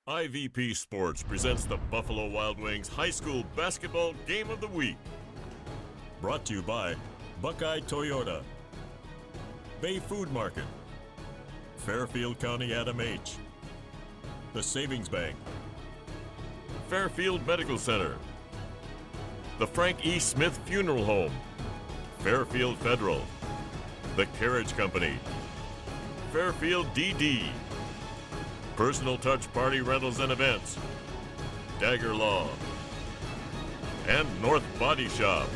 IVP Sports presents the Buffalo Wild Wings High School Basketball Game of the Week. Brought to you by Buckeye Toyota, Bay Food Market, Fairfield County Adam H., the Savings Bank, Fairfield Medical Center, the Frank E. Smith Funeral Home, Fairfield Federal, the Carriage Company, Fairfield DD, Personal Touch Party Rentals and Events, Dagger Law, and North Body Shop.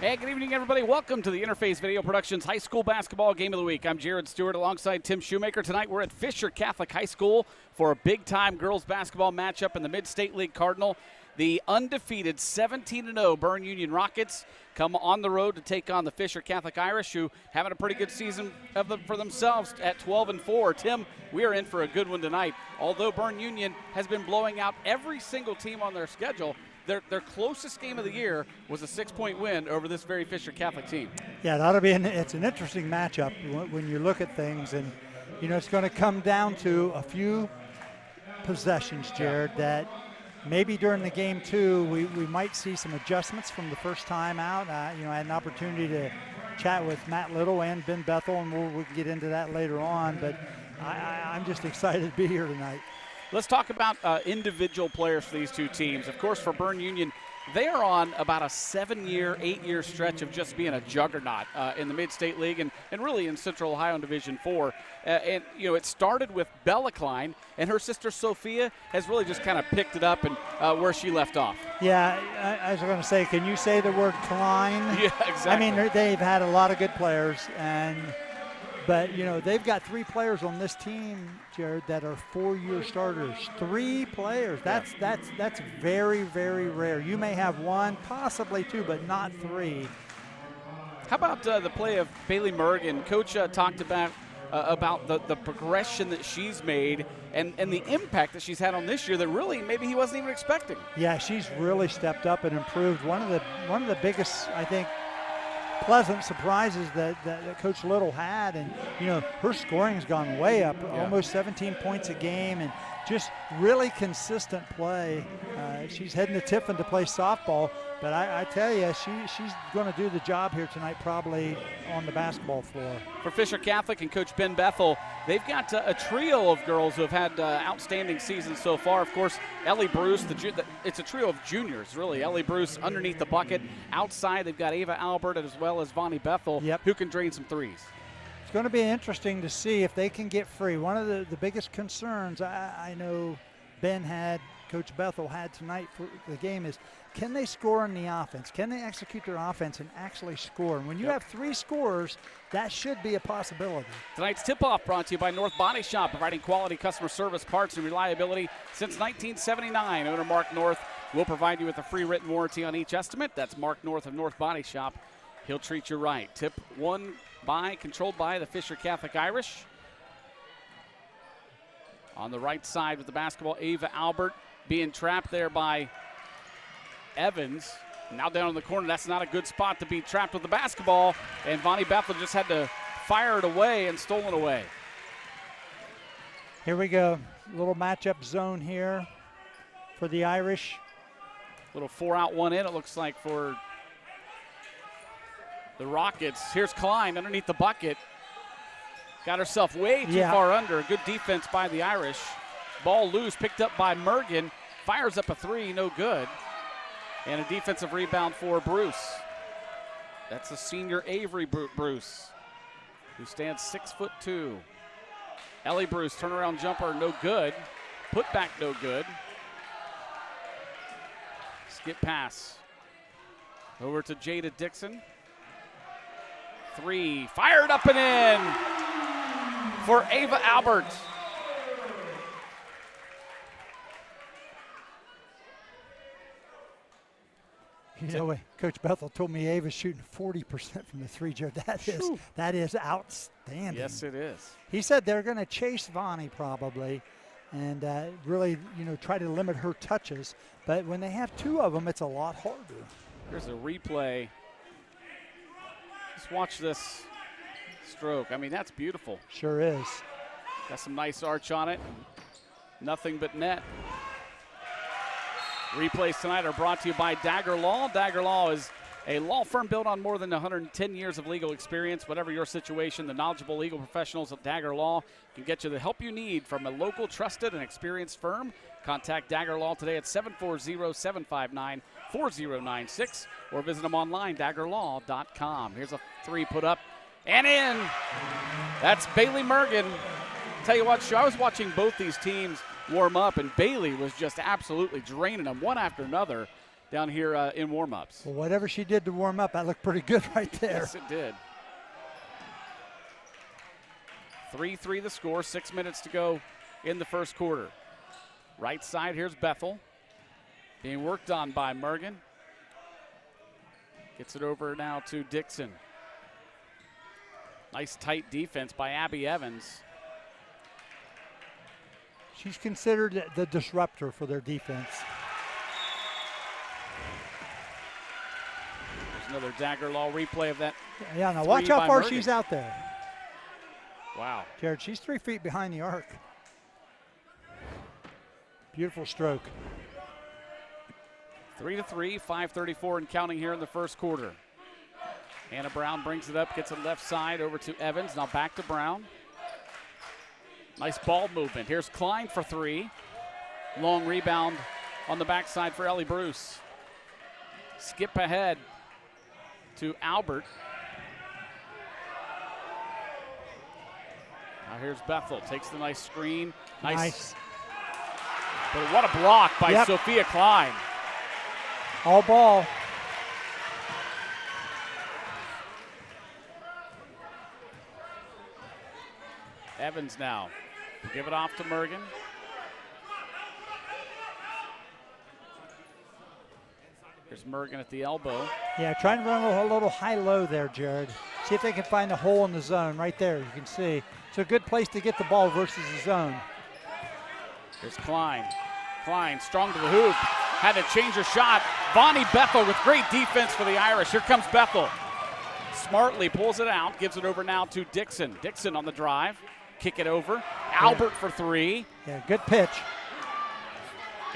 Hey, good evening, everybody. Welcome to the Interface Video Productions High School Basketball Game of the Week. I'm Jared Stewart alongside Tim Shoemaker. Tonight we're at Fisher Catholic High School for a big-time girls basketball matchup in the Mid-State League Cardinal. The undefeated 17-0 Berne Union Rockets come on the road to take on the Fisher Catholic Irish, who having a pretty good season for themselves at 12-4. Tim, we are in for a good one tonight. Although Berne Union has been blowing out every single team on their schedule, their closest game of the year was a 6-point win over this very Fisher Catholic team. Yeah, that'll be it's an interesting matchup when you look at things, and you know it's going to come down to a few possessions, Jared, that maybe during the game too we might see some adjustments from the first time out. I had an opportunity to chat with Matt Little and Ben Bethel, and we can get into that later on, but I'm just excited to be here tonight. Let's talk about individual players for these two teams. Of course, for Berne Union, they are on about a 7-year, 8-year stretch of just being a juggernaut in the Mid-State League and really in Central Ohio in Division IV. It started with Bella Klein, and her sister Sophia has really just kind of picked it up and where she left off. Yeah, I was going to say, can you say the word Klein? Yeah, exactly. I mean, they've had a lot of good players, but they've got 3 players on this team, Jared, that are 4-year starters. 3 players. That's very, very rare. You may have 1, possibly 2, but not 3. How about the play of Bailey Mergen? Coach talked about the progression that she's made and the impact that she's had on this year that really maybe he wasn't even expecting. Yeah, she's really stepped up and improved. One of the biggest, I think, pleasant surprises that Coach Little had, and her scoring has gone way up, almost 17 points a game, and just really consistent play. She's heading to Tiffin to play softball, but I tell you, she's going to do the job here tonight, probably on the basketball floor. For Fisher Catholic and Coach Ben Bethel, they've got a trio of girls who have had outstanding seasons so far. Of course, Ellie Bruce, it's a trio of juniors, really. Ellie Bruce underneath the bucket. Outside, they've got Ava Albert as well as Vonnie Bethel, who can drain some threes. It's going to be interesting to see if they can get free. One of the biggest concerns I know Coach Bethel had tonight for the game is, can they score in the offense? Can they execute their offense and actually score? And when you have 3 scorers, that should be a possibility. Tonight's tip-off brought to you by North Body Shop, providing quality customer service, parts, and reliability since 1979. Owner Mark North will provide you with a free written warranty on each estimate. That's Mark North of North Body Shop. He'll treat you right. Tip controlled by the Fisher Catholic Irish. On the right side with the basketball, Ava Albert being trapped there by Evans. Now down in the corner, that's not a good spot to be trapped with the basketball, and Vonnie Bethel just had to fire it away and stolen away. Here we go. Little matchup zone here for the Irish. Little 4 out, 1 in, it looks like, for the Rockets. Here's Klein underneath the bucket. Got herself way too far under. Good defense by the Irish. Ball loose, picked up by Mergen. Fires up a 3, no good. And a defensive rebound for Bruce. That's the senior Avery Bruce, who stands 6'2". Ellie Bruce, turnaround jumper, no good. Put back, no good. Skip pass. Over to Jada Dixon. 3, fired up and in for Ava Albert. You know, Coach Bethel told me Ava's shooting 40% from the 3, Joe. That is outstanding. Yes, it is. He said they're going to chase Vonnie probably and really, try to limit her touches. But when they have 2 of them, it's a lot harder. Here's a replay. Just watch this stroke. I mean, that's beautiful. Sure is. Got some nice arch on it. Nothing but net. Replays tonight are brought to you by Dagger Law. Dagger Law is a law firm built on more than 110 years of legal experience. Whatever your situation, the knowledgeable legal professionals at Dagger Law can get you the help you need from a local, trusted, and experienced firm. Contact Dagger Law today at 740-759-4096 or visit them online, daggerlaw.com. Here's a 3 put up and in. That's Bailey Mergen. Tell you what, I was watching both these teams warm up, and Bailey was just absolutely draining them one after another down here in warm-ups. Well, whatever she did to warm up, that looked pretty good right there. Yes, it did. 3-3 the score, 6 minutes to go in the first quarter. Right side, here's Bethel. Being worked on by Mergen. Gets it over now to Dixon. Nice tight defense by Abby Evans. She's considered the disruptor for their defense. There's another Dagger Law replay of that. Yeah, now watch how far Mergen. she's out there. Wow. Jared, she's 3 feet behind the arc. Beautiful stroke. 3-3, 5:34 and counting here in the first quarter. Hannah Brown brings it up, gets it left side over to Evans. Now back to Brown. Nice ball movement. Here's Klein for 3. Long rebound on the backside for Ellie Bruce. Skip ahead to Albert. Now here's Bethel. Takes the nice screen. Nice. But what a block by Sophia Klein. All ball. Evans now. Give it off to Mergen. There's Mergen at the elbow. Yeah, trying to run a little high-low there, Jared. See if they can find a hole in the zone right there. You can see. It's a good place to get the ball versus the zone. Here's Klein. Klein strong to the hoop. Had to change her shot. Vonnie Bethel with great defense for the Irish. Here comes Bethel. Smartly pulls it out. Gives it over now to Dixon. Dixon on the drive. Kick it over. Albert for 3. Yeah, good pitch.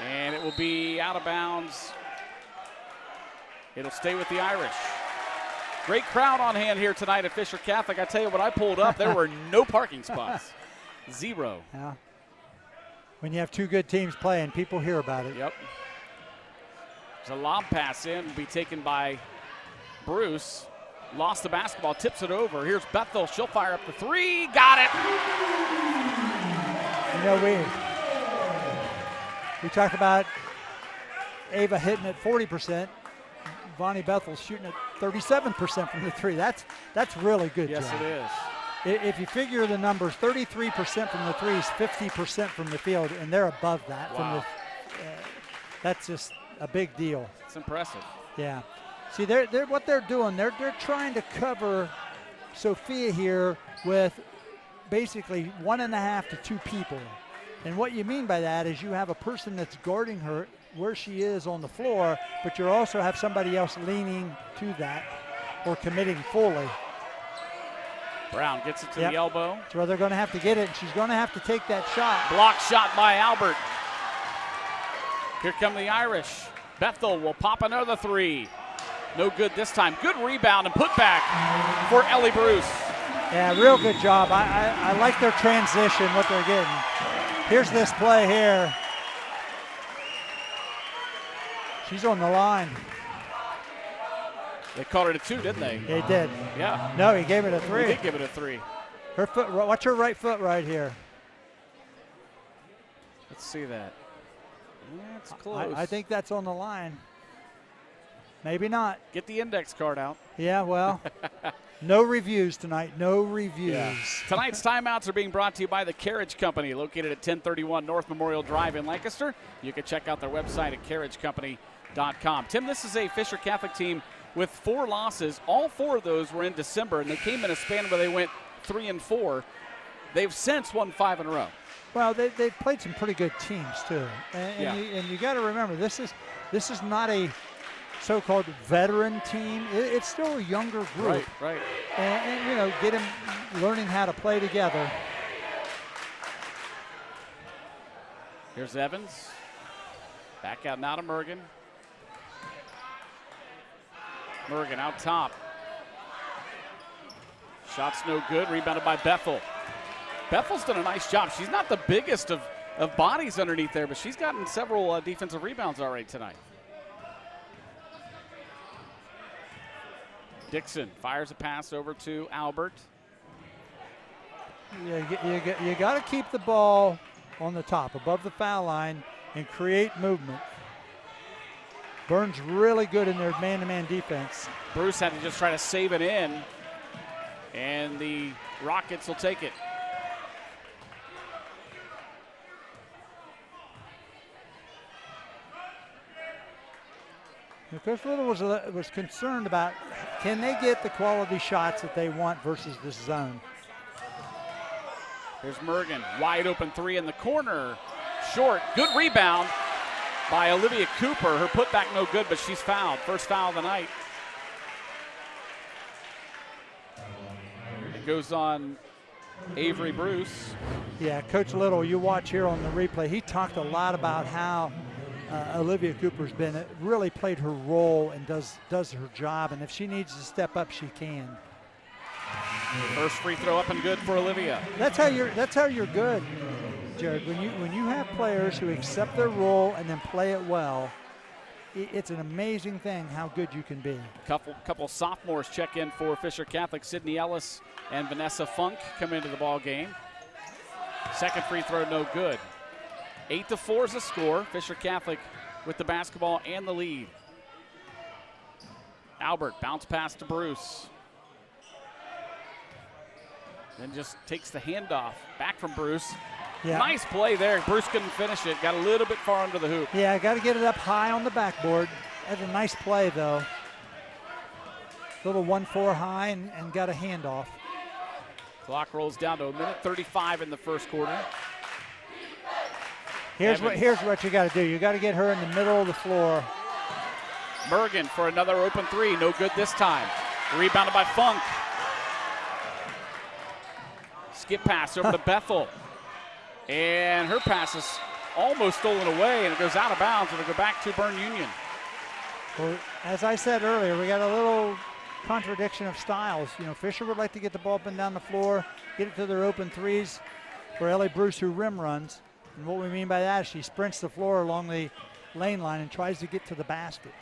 And it will be out of bounds. It'll stay with the Irish. Great crowd on hand here tonight at Fisher Catholic. I tell you, when I pulled up, there were no parking spots. 0. Yeah. When you have 2 good teams playing, people hear about it. Yep. There's a lob pass in. Will be taken by Bruce. Lost the basketball, tips it over. Here's Bethel. She'll fire up the 3. Got it. You know, we talked about Ava hitting at 40%. Vonnie Bethel's shooting at 37% from the 3. That's really good. Yes, job. it is. If you figure the numbers, 33% from the 3s, 50% from the field, and they're above that. Wow. That's just a big deal. It's impressive. Yeah. See, what they're doing, they're trying to cover Sophia here with basically 1.5 to 2 people. And what you mean by that is you have a person that's guarding her where she is on the floor, but you also have somebody else leaning to that or committing fully. Brown gets it to the elbow. That's where they're going to have to get it, and she's going to have to take that shot. Block shot by Albert. Here come the Irish. Bethel will pop another 3. No good this time. Good rebound and put back for Ellie Bruce. Yeah, real good job. I like their transition, what they're getting. Here's this play here. She's on the line. They called it a 2, didn't they? They did. Yeah. No, he gave it a 3. He did give it a 3. Her foot. Watch her right foot right here. Let's see that. That's close. I think that's on the line. Maybe not. Get the index card out. Yeah, well, no reviews tonight. No reviews. Yeah. Tonight's timeouts are being brought to you by the Carriage Company, located at 1031 North Memorial Drive in Lancaster. You can check out their website at carriagecompany.com. Tim, this is a Fisher Catholic team with 4 losses. All 4 of those were in December, and they came in a span where they went 3-4. They've since won 5 in a row. Well, they've played some pretty good teams too, and you got to remember this is not a so-called veteran team. It's still a younger group, right. And you know, get them learning how to play together. Here's Evans, back out now to Mergen. Mergen out top. Shot's no good. Rebounded by Bethel. Bethel's done a nice job. She's not the biggest of bodies underneath there, but she's gotten several defensive rebounds already tonight. Dixon fires a pass over to Albert. Yeah, you got to keep the ball on the top, above the foul line, and create movement. Berne's really good in their man-to-man defense. Bruce had to just try to save it in, and the Rockets will take it. Coach Little was concerned about, can they get the quality shots that they want versus this zone? Here's Mergen, wide open 3 in the corner. Short, good rebound by Olivia Cooper. Her putback no good, but she's fouled. First foul of the night. It goes on Avery Bruce. Yeah, Coach Little, you watch here on the replay, he talked a lot about how Olivia Cooper's really played her role and does her job, and if she needs to step up, she can. First free throw up and good for Olivia. That's how you're good, Jared. When you have players who accept their role and then play it well, it's an amazing thing how good you can be. Couple sophomores check in for Fisher Catholic. Sydney Ellis and Vanessa Funk come into the ball game. Second free throw no good. 8-4 is the score. Fisher Catholic with the basketball and the lead. Albert, bounce pass to Bruce. Then just takes the handoff back from Bruce. Yeah. Nice play there. Bruce couldn't finish it. Got a little bit far under the hoop. Yeah, got to get it up high on the backboard. That's a nice play, though. Little 1-4 high and got a handoff. Clock rolls down to 1:35 in the first quarter. Here's what you got to do. You got to get her in the middle of the floor. Mergen for another open 3. No good this time. Rebounded by Funk. Skip pass over to Bethel. And her pass is almost stolen away, and it goes out of bounds. It'll go back to Berne Union. Well, as I said earlier, we got a little contradiction of styles. You know, Fisher would like to get the ball up and down the floor, get it to their open 3s for Ellie Bruce, who rim runs. And what we mean by that is she sprints the floor along the lane line and tries to get to the basket.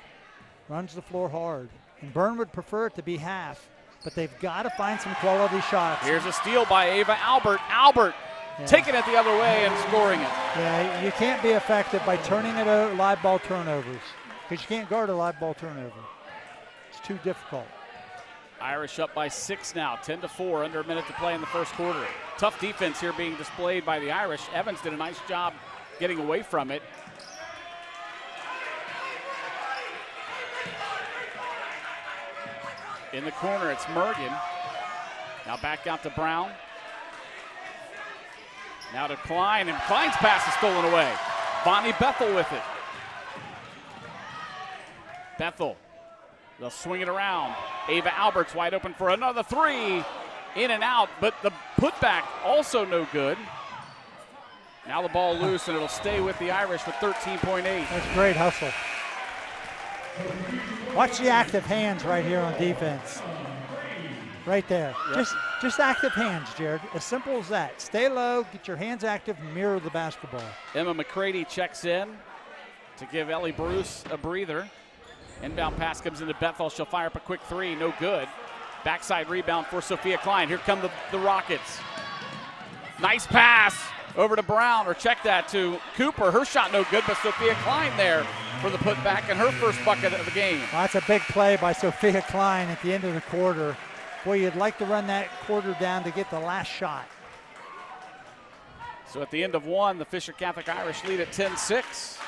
Runs the floor hard. And Berne would prefer it to be half, but they've got to find some quality shots. Here's a steal by Ava Albert. Albert taking it the other way and scoring it. Yeah, you can't be effective by turning it over live ball turnovers, because you can't guard a live ball turnover. It's too difficult. Irish up by 6 now, 10-4, under a minute to play in the first quarter. Tough defense here being displayed by the Irish. Evans did a nice job getting away from it. In the corner, it's Mergen. Now back out to Brown. Now to Klein, and Klein's pass is stolen away. Bonnie Bethel with it. Bethel, they'll swing it around. Ava Albert's wide open for another 3. In and out, but the putback also no good. Now the ball loose, and it'll stay with the Irish with 13.8. That's great hustle. Watch the active hands right here on defense. Right there. Yep. Just active hands, Jared. As simple as that. Stay low, get your hands active, mirror the basketball. Emma McCready checks in to give Ellie Bruce a breather. Inbound pass comes into Bethel. She'll fire up a quick 3. No good. Backside rebound for Sophia Klein. Here come the Rockets. Nice pass over to Brown, or check that to Cooper. Her shot no good, but Sophia Klein there for the putback and her first bucket of the game. Well, that's a big play by Sophia Klein at the end of the quarter. Boy, you'd like to run that quarter down to get the last shot. So at the end of one, the Fisher Catholic Irish lead at 10-6.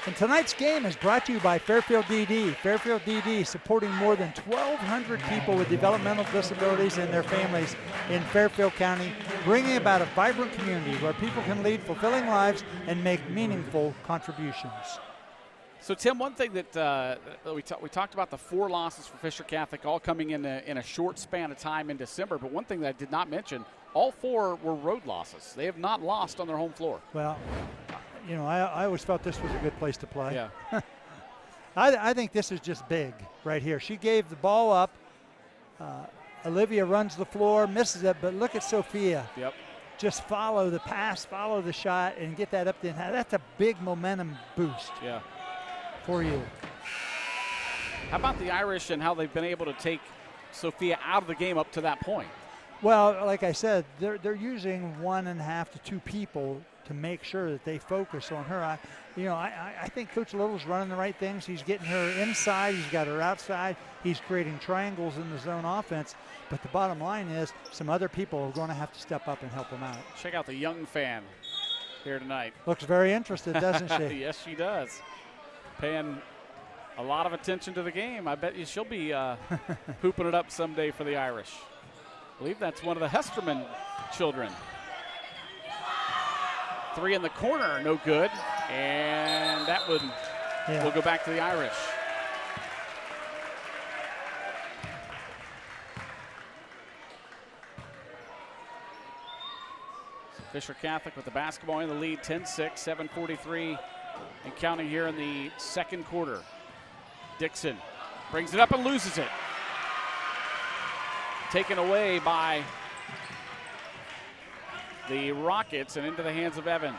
And tonight's game is brought to you by Fairfield DD. Fairfield DD supporting more than 1,200 people with developmental disabilities and their families in Fairfield County, bringing about a vibrant community where people can lead fulfilling lives and make meaningful contributions. So Tim, one thing that we talked about the 4 losses for Fisher Catholic all coming in a short span of time in December, but one thing that I did not mention, all 4 were road losses. They have not lost on their home floor. Well, you know, I always felt this was a good place to play. Yeah. I think this is just big right here. She gave the ball up. Olivia runs the floor, misses it, but look at Sophia. Yep. Just follow the pass, follow the shot, and get that up there. That's a big momentum boost. Yeah. For you. How about the Irish and how they've been able to take Sophia out of the game up to that point? Well, like I said, they're using 1.5 to 2 people to make sure that they focus on her. I think Coach Little's running the right things. He's getting her inside. He's got her outside. He's creating triangles in the zone offense. But the bottom line is some other people are going to have to step up and help them out. Check out the young fan here tonight. Looks very interested, doesn't she? Yes, she does. Paying a lot of attention to the game. I bet you she'll be hooping it up someday for the Irish. I believe that's one of the Hesterman children. 3 in the corner, no good. And that one will go back to the Irish. So Fisher Catholic with the basketball in the lead, 10-6, 7:43 and counting here in the second quarter. Dixon brings it up and loses it. Taken away by the Rockets and into the hands of Evans.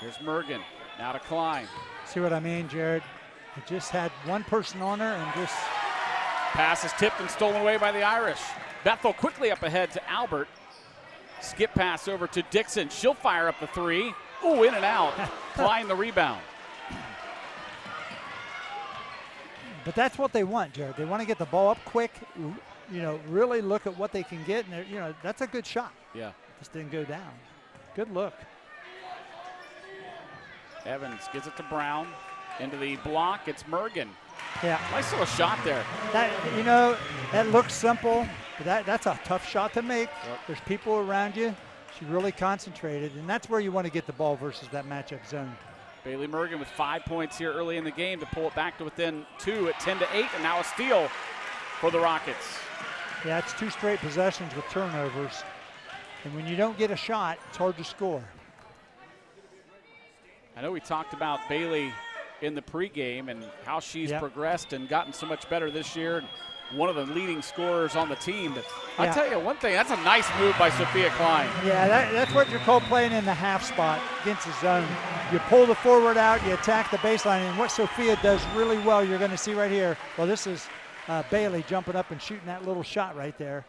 Here's Mergen, now to Klein. See what I mean, Jared? It just had one person on her and just... Pass is tipped and stolen away by the Irish. Bethel quickly up ahead to Albert. Skip pass over to Dixon. She'll fire up the 3. Ooh, in and out. Klein the rebound. But that's what they want, Jared. They want to get the ball up quick, you know, really look at what they can get. And, you know, that's a good shot. Yeah. Just didn't go down. Good look. Evans gives it to Brown. Into the block, it's Mergen. Yeah. Nice little shot there. That, you know, that looks simple, but that's a tough shot to make. Yep. There's people around you. She really concentrated, and that's where you want to get the ball versus that matchup zone. Bailey Mergen with 5 points here early in the game to pull it back to within 2 at 10-8, and now a steal for the Rockets. Yeah, it's 2 straight possessions with turnovers, and when you don't get a shot, it's hard to score. I know we talked about Bailey in the pregame and how she's progressed and gotten so much better this year. One of the leading scorers on the team. But I'll tell you one thing, that's a nice move by Sophia Klein. Yeah, that's what you're called playing in the half spot against the zone. You pull the forward out, you attack the baseline, and what Sophia does really well, you're going to see right here. Well, this is Bailey jumping up and shooting that little shot right there.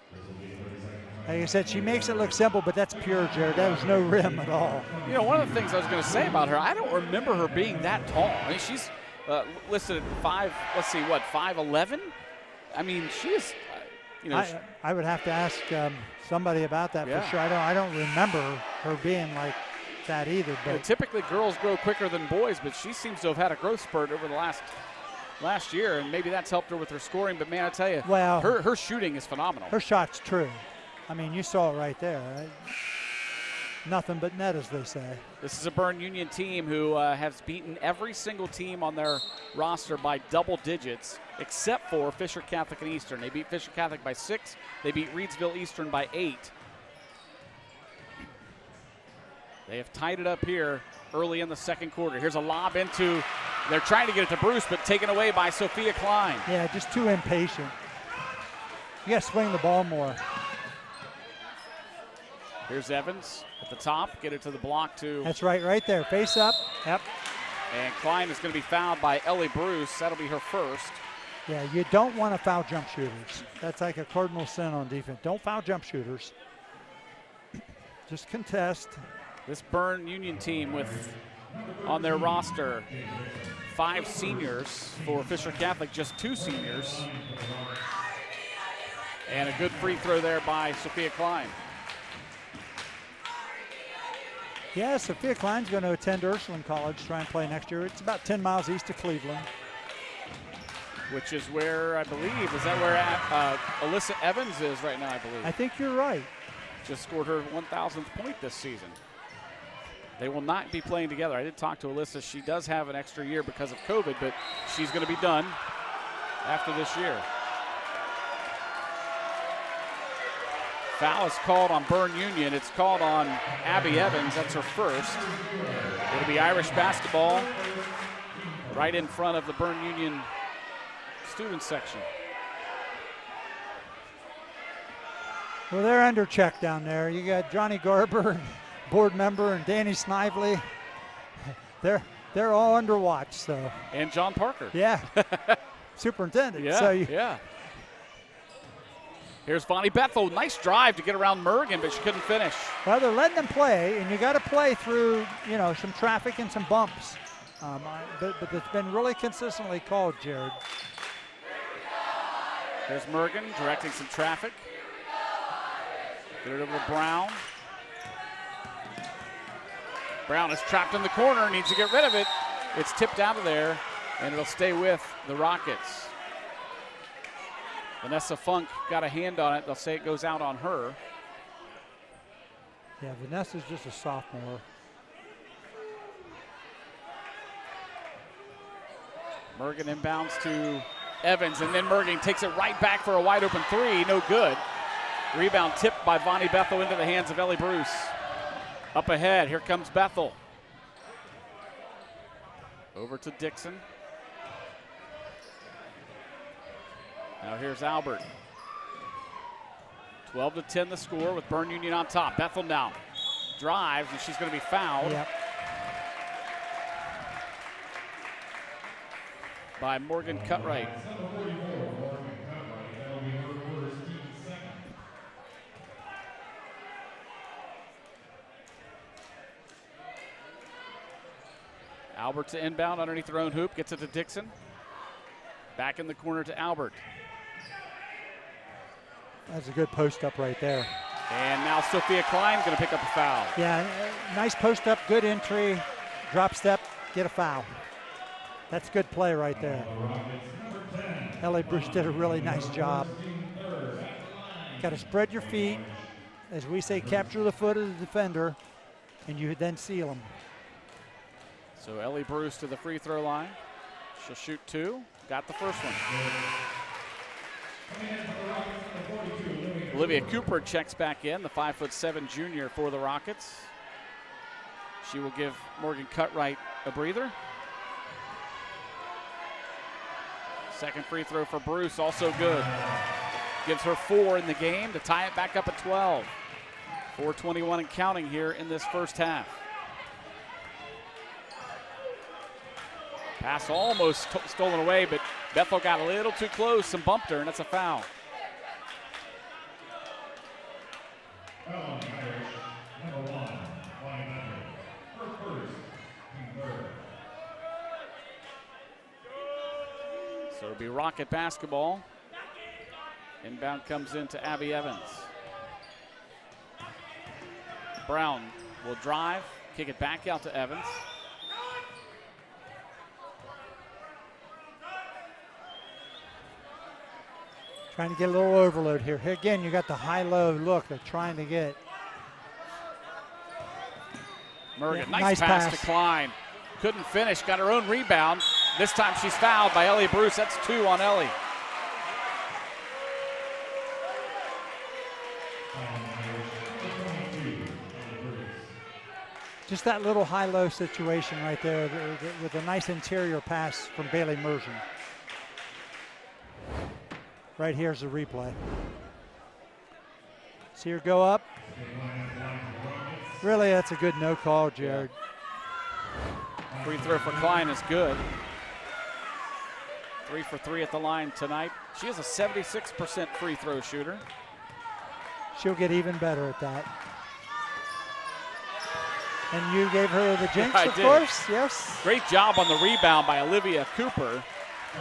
Like I said, she makes it look simple, but that's pure, Jared. That was no rim at all. You know, one of the things I was going to say about her, I don't remember her being that tall. I mean, she's listed at 5'11"? I mean, she is, you know. I would have to ask somebody about that for sure. I don't remember her being like that either. But typically girls grow quicker than boys, but she seems to have had a growth spurt over the last year, and maybe that's helped her with her scoring. But man, I tell you, her shooting is phenomenal. Her shot's true. I mean, you saw it right there. Right? Nothing but net, as they say. This is a Berne Union team who has beaten every single team on their roster by double digits, except for Fisher Catholic and Eastern. They beat Fisher Catholic by 6. They beat Reedsville Eastern by 8. They have tied it up here early in the second quarter. Here's a lob into, they're trying to get it to Bruce, but taken away by Sophia Klein. Yeah, just too impatient. You got to swing the ball more. Here's Evans at the top, get it to the block to. That's right there, face up. Yep. And Klein is going to be fouled by Ellie Bruce. That'll be her first. Yeah, you don't want to foul jump shooters. That's like a cardinal sin on defense. Don't foul jump shooters. Just contest. This Berne Union team with on their roster 5 seniors. For Fisher Catholic, just 2 seniors. And a good free throw there by Sophia Klein. Yeah, Sophia Klein's going to attend Ursuline College, try and play next year. It's about 10 miles east of Cleveland. Which is where, I believe, is that where Alyssa Evans is right now, I believe. I think you're right. Just scored her 1,000th point this season. They will not be playing together. I did talk to Alyssa. She does have an extra year because of COVID, but she's going to be done after this year. Foul is called on Berne Union. It's called on Abby Evans. That's her first. It'll be Irish basketball right in front of the Berne Union student section. Well, they're under check down there. You got Johnny Garber, board member, and Danny Snively. They're all under watch. So. And John Parker. Yeah. Superintendent. Yeah. So yeah. Here's Vonnie Bethel. Nice drive to get around Mergen, but she couldn't finish. Well, they're letting them play, and you got to play through, some traffic and some bumps. But it's been really consistently called, Jared. There's Mergen directing some traffic. Get it over to Brown. Brown is trapped in the corner, needs to get rid of it. It's tipped out of there, and it'll stay with the Rockets. Vanessa Funk got a hand on it. They'll say it goes out on her. Yeah, Vanessa's just a sophomore. Mergen inbounds to Evans, and then Mergen takes it right back for a wide open 3. No good. Rebound tipped by Vonnie Bethel into the hands of Ellie Bruce. Up ahead, here comes Bethel. Over to Dixon. Now here's Albert. 12-10 the score with Berne Union on top. Bethel now drives, and she's going to be fouled. Yep. By Morgan Cutright. Albert to inbound underneath their own hoop, gets it to Dixon. Back in the corner to Albert. That's a good post up right there. And now Sophia Klein going to pick up a foul. Yeah, nice post up, good entry, drop step, get a foul. That's good play right there. Ellie Bruce did a really nice job. Got to spread your feet. As we say, capture the foot of the defender, and you then seal them. So Ellie Bruce to the free throw line. She'll shoot 2. Got the first one. Olivia Cooper checks back in, the 5'7" junior for the Rockets. She will give Morgan Cutright a breather. Second free throw for Bruce, also good. Gives her 4 in the game to tie it back up at 12. 4:21 and counting here in this first half. Pass almost stolen away, but Bethel got a little too close and bumped her, and that's a foul. So it'll be Rocket basketball. Inbound comes into Abby Evans. Brown will drive, kick it back out to Evans. Trying to get a little overload here. Here again, you got the high-low look they're trying to get. Mergen, Yeah, nice pass to Klein. Couldn't finish, got her own rebound. This time she's fouled by Ellie Bruce. That's 2 on Ellie. Just that little high-low situation right there with a nice interior pass from Bailey Mergen. Right here's the replay. See her go up. Really, that's a good no call, Jared. Free throw for Klein is good. 3 for 3 at the line tonight. She is a 76% free throw shooter. She'll get even better at that. And you gave her the jinx, I of did. course, yes. Great job on the rebound by Olivia Cooper.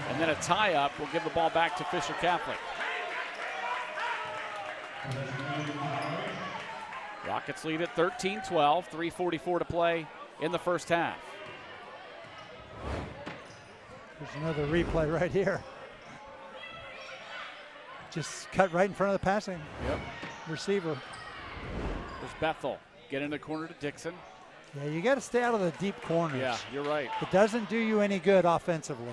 And then a tie-up will give the ball back to Fisher Catholic. Rockets lead at 13-12, 3:44 to play in the first half. There's another replay right here. Just cut right in front of the passing receiver. There's Bethel. Get in the corner to Dixon. Yeah, you got to stay out of the deep corners. Yeah, you're right. It doesn't do you any good offensively.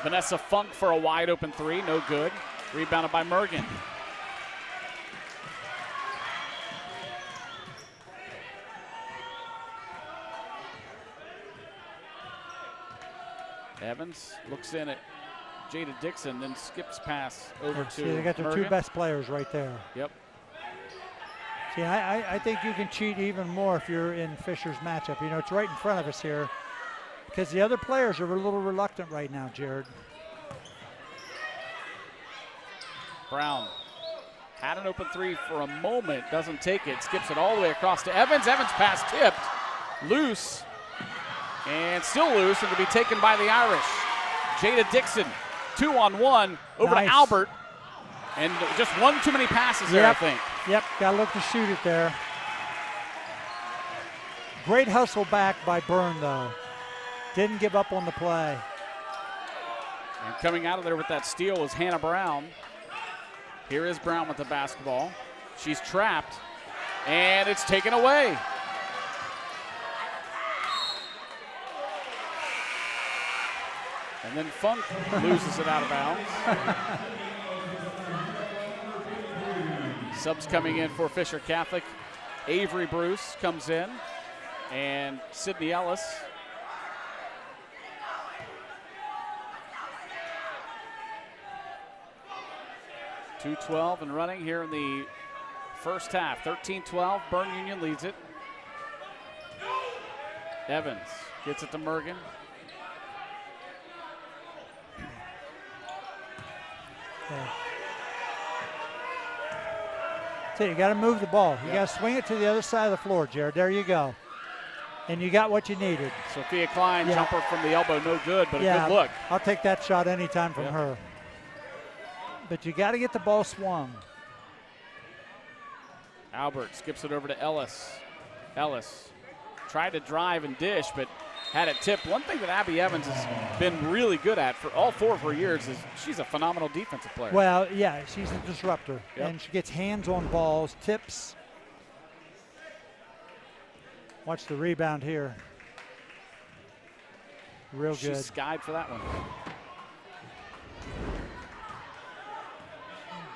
Vanessa Funk for a wide open three, no good. Rebounded by Mergen. Evans looks in at Jada Dixon, then skips pass over to See, they got their Mergen. two best players right there. Yep. See, I think you can cheat even more if you're in Fisher's matchup. You know, it's right in front of us here because the other players are a little reluctant right now, Jared. Brown had an open three for a moment, doesn't take it, skips it all the way across to Evans. Evans pass tipped, loose, and still loose, and to be taken by the Irish. Jada Dixon, 2-on-1 over Nice. to Albert, and just one too many passes there, I think. Yep, got to look to shoot it there. Great hustle back by Berne, though. Didn't give up on the play. And coming out of there with that steal was Hannah Brown. Here is Brown with the basketball. She's trapped, and it's taken away. And then Funk loses it out of bounds. Subs coming in for Fisher Catholic. Avery Bruce comes in, and Sydney Ellis. .212 and running here in the first half. 13-12, Berne Union leads it. Evans gets it to Mergen. So you got to move the ball. You got to swing it to the other side of the floor, Jared. There you go. And you got what you needed. Sophia Klein, jumper from the elbow, no good, but a good look. I'll take that shot anytime from her. But you got to get the ball swung. Albert skips it over to Ellis. Ellis tried to drive and dish, but had it tipped. One thing that Abby Evans has been really good at for all 4 of her years is she's a phenomenal defensive player. Well, yeah, she's a disruptor. Yep. And she gets hands on balls, tips. Watch the rebound here. Real good. She's skied for that one.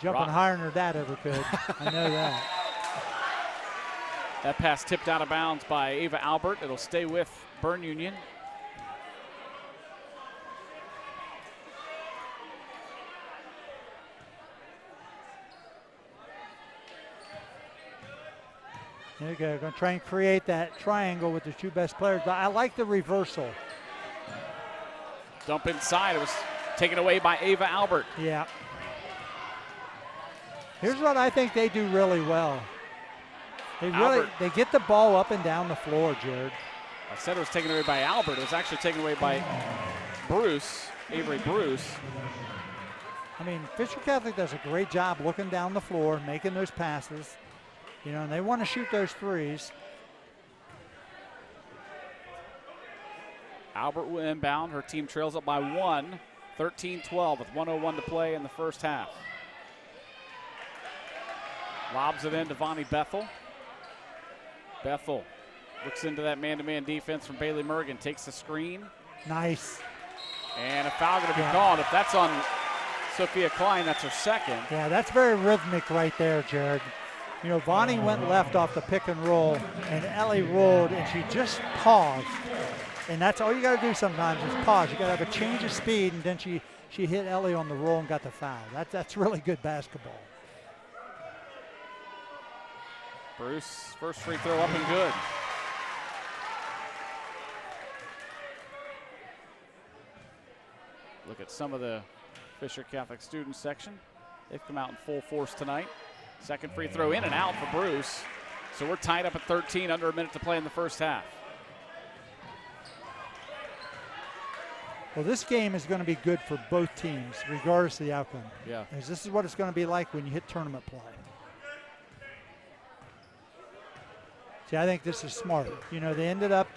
Jumping higher than her dad ever could. I know that. That pass tipped out of bounds by Ava Albert. It'll stay with Berne Union. There you go. Going to try and create that triangle with the two best players. But I like the reversal. Dump inside. It was taken away by Ava Albert. Yeah. Here's what I think they do really well. They get the ball up and down the floor, Jared. I said it was taken away by Albert. It was actually taken away by Bruce, Avery Bruce. I mean, Fisher Catholic does a great job looking down the floor, making those passes. You know, and they want to shoot those threes. Albert will inbound. Her team trails up by 1, 13-12 with 1:01 to play in the first half. Lobs it in to Vonnie Bethel. Bethel looks into that man-to-man defense from Bailey Mergen, takes the screen. Nice. And a foul going to be called. If that's on Sophia Klein, that's her second. Yeah, that's very rhythmic right there, Jared. You know, Vonnie went left off the pick and roll, and Ellie rolled, and she just paused. And that's all you got to do sometimes is pause. You got to have a change of speed, and then she hit Ellie on the roll and got the foul. That's really good basketball. Bruce, first free throw up and good. Look at some of the Fisher Catholic student section. They've come out in full force tonight. Second free throw in and out for Bruce. So we're tied up at 13, under a minute to play in the first half. Well, this game is going to be good for both teams, regardless of the outcome. Yeah. Because this is what it's going to be like when you hit tournament play. See, I think this is smart. You know, they ended up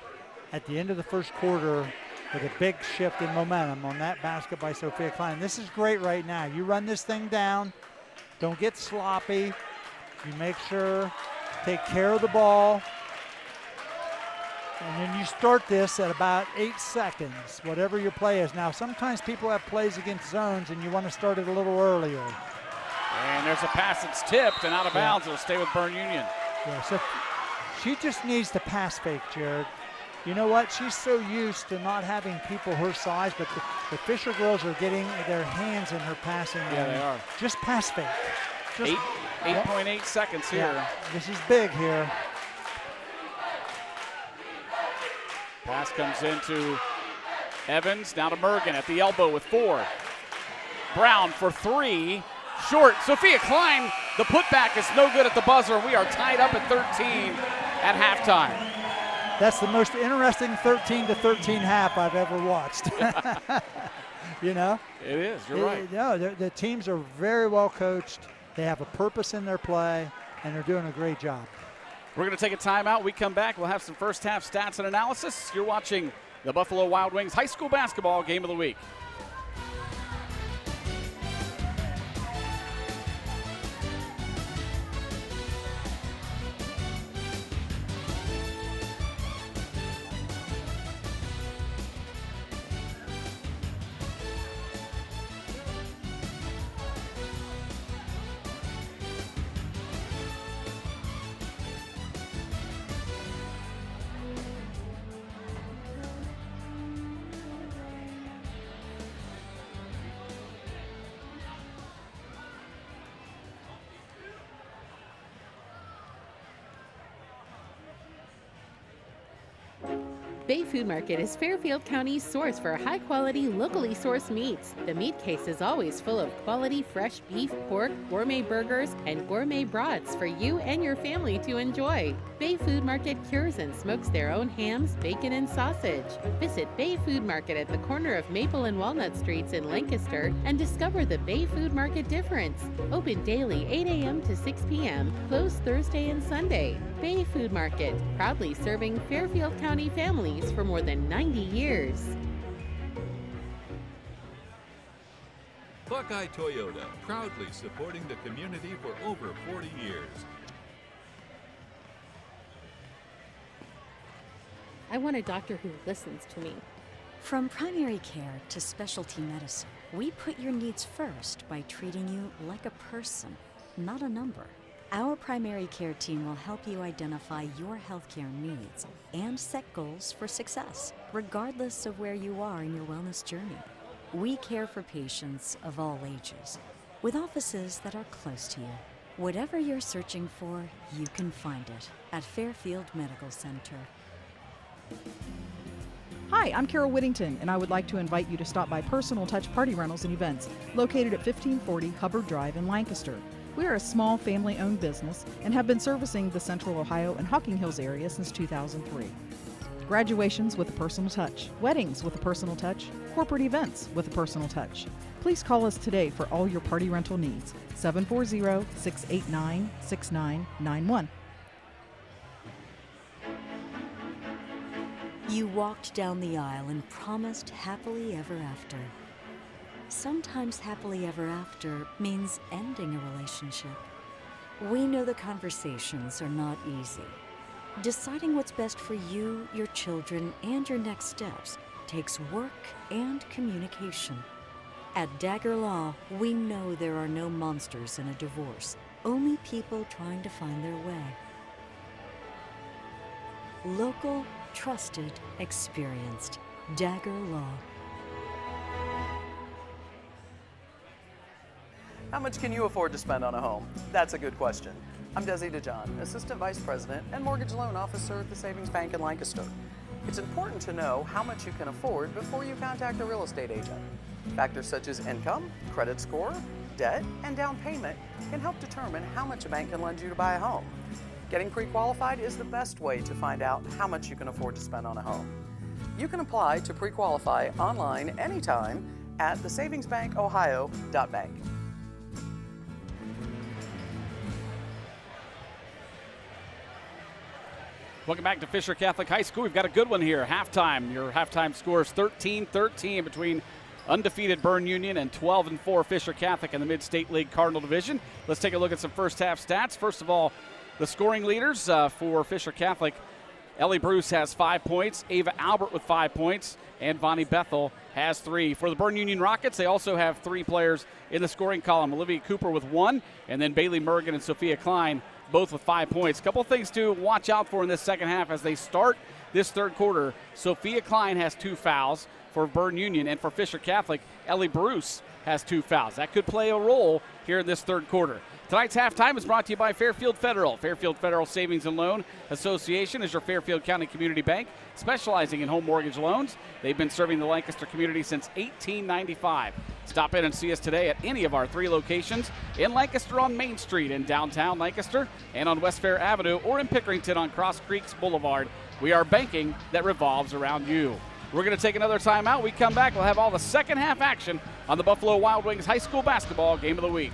at the end of the first quarter with a big shift in momentum on that basket by Sophia Klein. This is great right now. You run this thing down. Don't get sloppy. You make sure, take care of the ball. And then you start this at about 8 seconds, whatever your play is. Now, sometimes people have plays against zones, and you want to start it a little earlier. And there's a pass that's tipped and out of bounds. It'll stay with Berne Union. Yeah, so she just needs to pass fake, Jared. You know what? She's so used to not having people her size, but the Fisher girls are getting their hands in her passing. Yeah, they are. Just pass fake. Just 8.8 seconds here. Yeah, this is big here. Pass comes into Evans, now to Mergen at the elbow with 4. Brown for 3, short. Sophia Klein, the putback is no good at the buzzer. We are tied up at 13 at halftime. That's the most interesting 13-13 half I've ever watched. You know? It is, you're right. No, the teams are very well coached. They have a purpose in their play, and they're doing a great job. We're going to take a timeout. We come back. We'll have some first half stats and analysis. You're watching the Buffalo Wild Wings High School Basketball Game of the Week. Bay Food Market is Fairfield County's source for high-quality, locally sourced meats. The meat case is always full of quality fresh beef, pork, gourmet burgers, and gourmet brats for you and your family to enjoy. Bay Food Market cures and smokes their own hams, bacon, and sausage. Visit Bay Food Market at the corner of Maple and Walnut Streets in Lancaster and discover the Bay Food Market difference. Open daily 8 a.m. to 6 p.m., closed Thursday and Sunday. Bay Food Market, proudly serving Fairfield County families for more than 90 years. Buckeye Toyota, proudly supporting the community for over 40 years. I want a doctor who listens to me. From primary care to specialty medicine, we put your needs first by treating you like a person, not a number. Our primary care team will help you identify your healthcare needs and set goals for success, regardless of where you are in your wellness journey. We care for patients of all ages, with offices that are close to you. Whatever you're searching for, you can find it at Fairfield Medical Center. Hi, I'm Carol Whittington, and I would like to invite you to stop by Personal Touch Party Rentals and Events, located at 1540 Hubbard Drive in Lancaster. We are a small family-owned business and have been servicing the Central Ohio and Hocking Hills area since 2003. Graduations with a personal touch, weddings with a personal touch, corporate events with a personal touch. Please call us today for all your party rental needs, 740-689-6991. You walked down the aisle and promised happily ever after. Sometimes happily ever after means ending a relationship. We know the conversations are not easy. Deciding what's best for you, your children, and your next steps takes work and communication. At Dagger Law, we know there are no monsters in a divorce, only people trying to find their way. Local, trusted, experienced. Dagger Law. How much can you afford to spend on a home? That's a good question. I'm Desi DeJohn, Assistant Vice President and Mortgage Loan Officer at the Savings Bank in Lancaster. It's important to know how much you can afford before you contact a real estate agent. Factors such as income, credit score, debt, and down payment can help determine how much a bank can lend you to buy a home. Getting pre-qualified is the best way to find out how much you can afford to spend on a home. You can apply to pre-qualify online anytime at thesavingsbankohio.bank. Welcome back to Fisher Catholic High School. We've got a good one here. Halftime. Your halftime score is 13-13 between undefeated Berne Union and 12-4 Fisher Catholic in the Mid-State League Cardinal Division. Let's take a look at some first half stats. First of all, the scoring leaders for Fisher Catholic. Ellie Bruce has 5 points, Ava Albert with 5 points, and Vonnie Bethel has 3. For the Berne Union Rockets, they also have 3 players in the scoring column. Olivia Cooper with 1, and then Bailey Mergen and Sophia Klein both with 5 points. A couple things to watch out for in this second half as they start this third quarter. Sophia Klein has 2 fouls for Berne Union, and for Fisher Catholic, Ellie Bruce has 2 fouls. That could play a role here in this third quarter. Tonight's halftime is brought to you by Fairfield Federal. Fairfield Federal Savings and Loan Association is your Fairfield County community bank specializing in home mortgage loans. They've been serving the Lancaster community since 1895. Stop in and see us today at any of our 3 locations in Lancaster on Main Street in downtown Lancaster and on West Fair Avenue or in Pickerington on Cross Creeks Boulevard. We are banking that revolves around you. We're going to take another timeout. We come back, we'll have all the second half action on the Buffalo Wild Wings High School Basketball Game of the Week.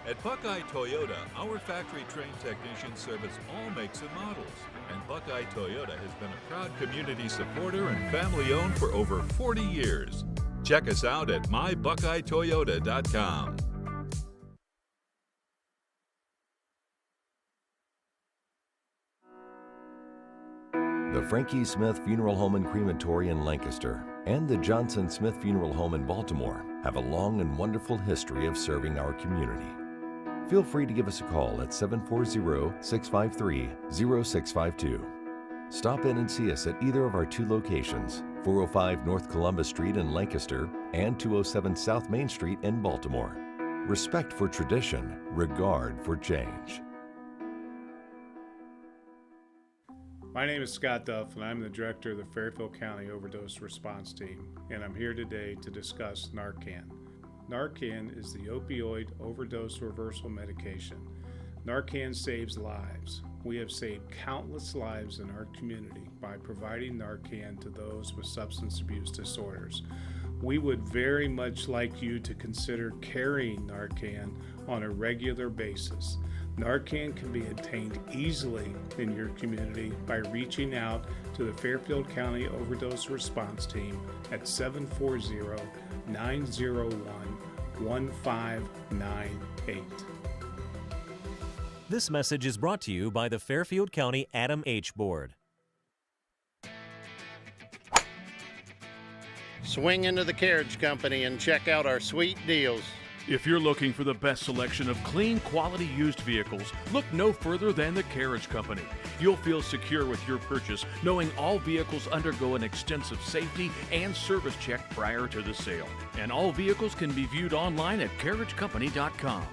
At Buckeye Toyota, our factory-trained technicians service all makes and models. And Buckeye Toyota has been a proud community supporter and family-owned for over 40 years. Check us out at mybuckeyetoyota.com. The Frank E. Smith Funeral Home and Crematory in Lancaster and the Johnson Smith Funeral Home in Baltimore have a long and wonderful history of serving our community. Feel free to give us a call at 740-653-0652. Stop in and see us at either of our 2 locations, 405 North Columbus Street in Lancaster and 207 South Main Street in Baltimore. Respect for tradition, regard for change. My name is Scott Duff, and I'm the director of the Fairfield County Overdose Response Team, and I'm here today to discuss Narcan. Narcan is the opioid overdose reversal medication. Narcan saves lives. We have saved countless lives in our community by providing Narcan to those with substance abuse disorders. We would very much like you to consider carrying Narcan on a regular basis. Narcan can be obtained easily in your community by reaching out to the Fairfield County Overdose Response Team at 740-901-1598. This message is brought to you by the Fairfield County Adam H. Board. Swing into the Carriage Company and check out our sweet deals. If you're looking for the best selection of clean, quality used vehicles, look no further than the Carriage Company. You'll feel secure with your purchase, knowing all vehicles undergo an extensive safety and service check prior to the sale. And all vehicles can be viewed online at carriagecompany.com.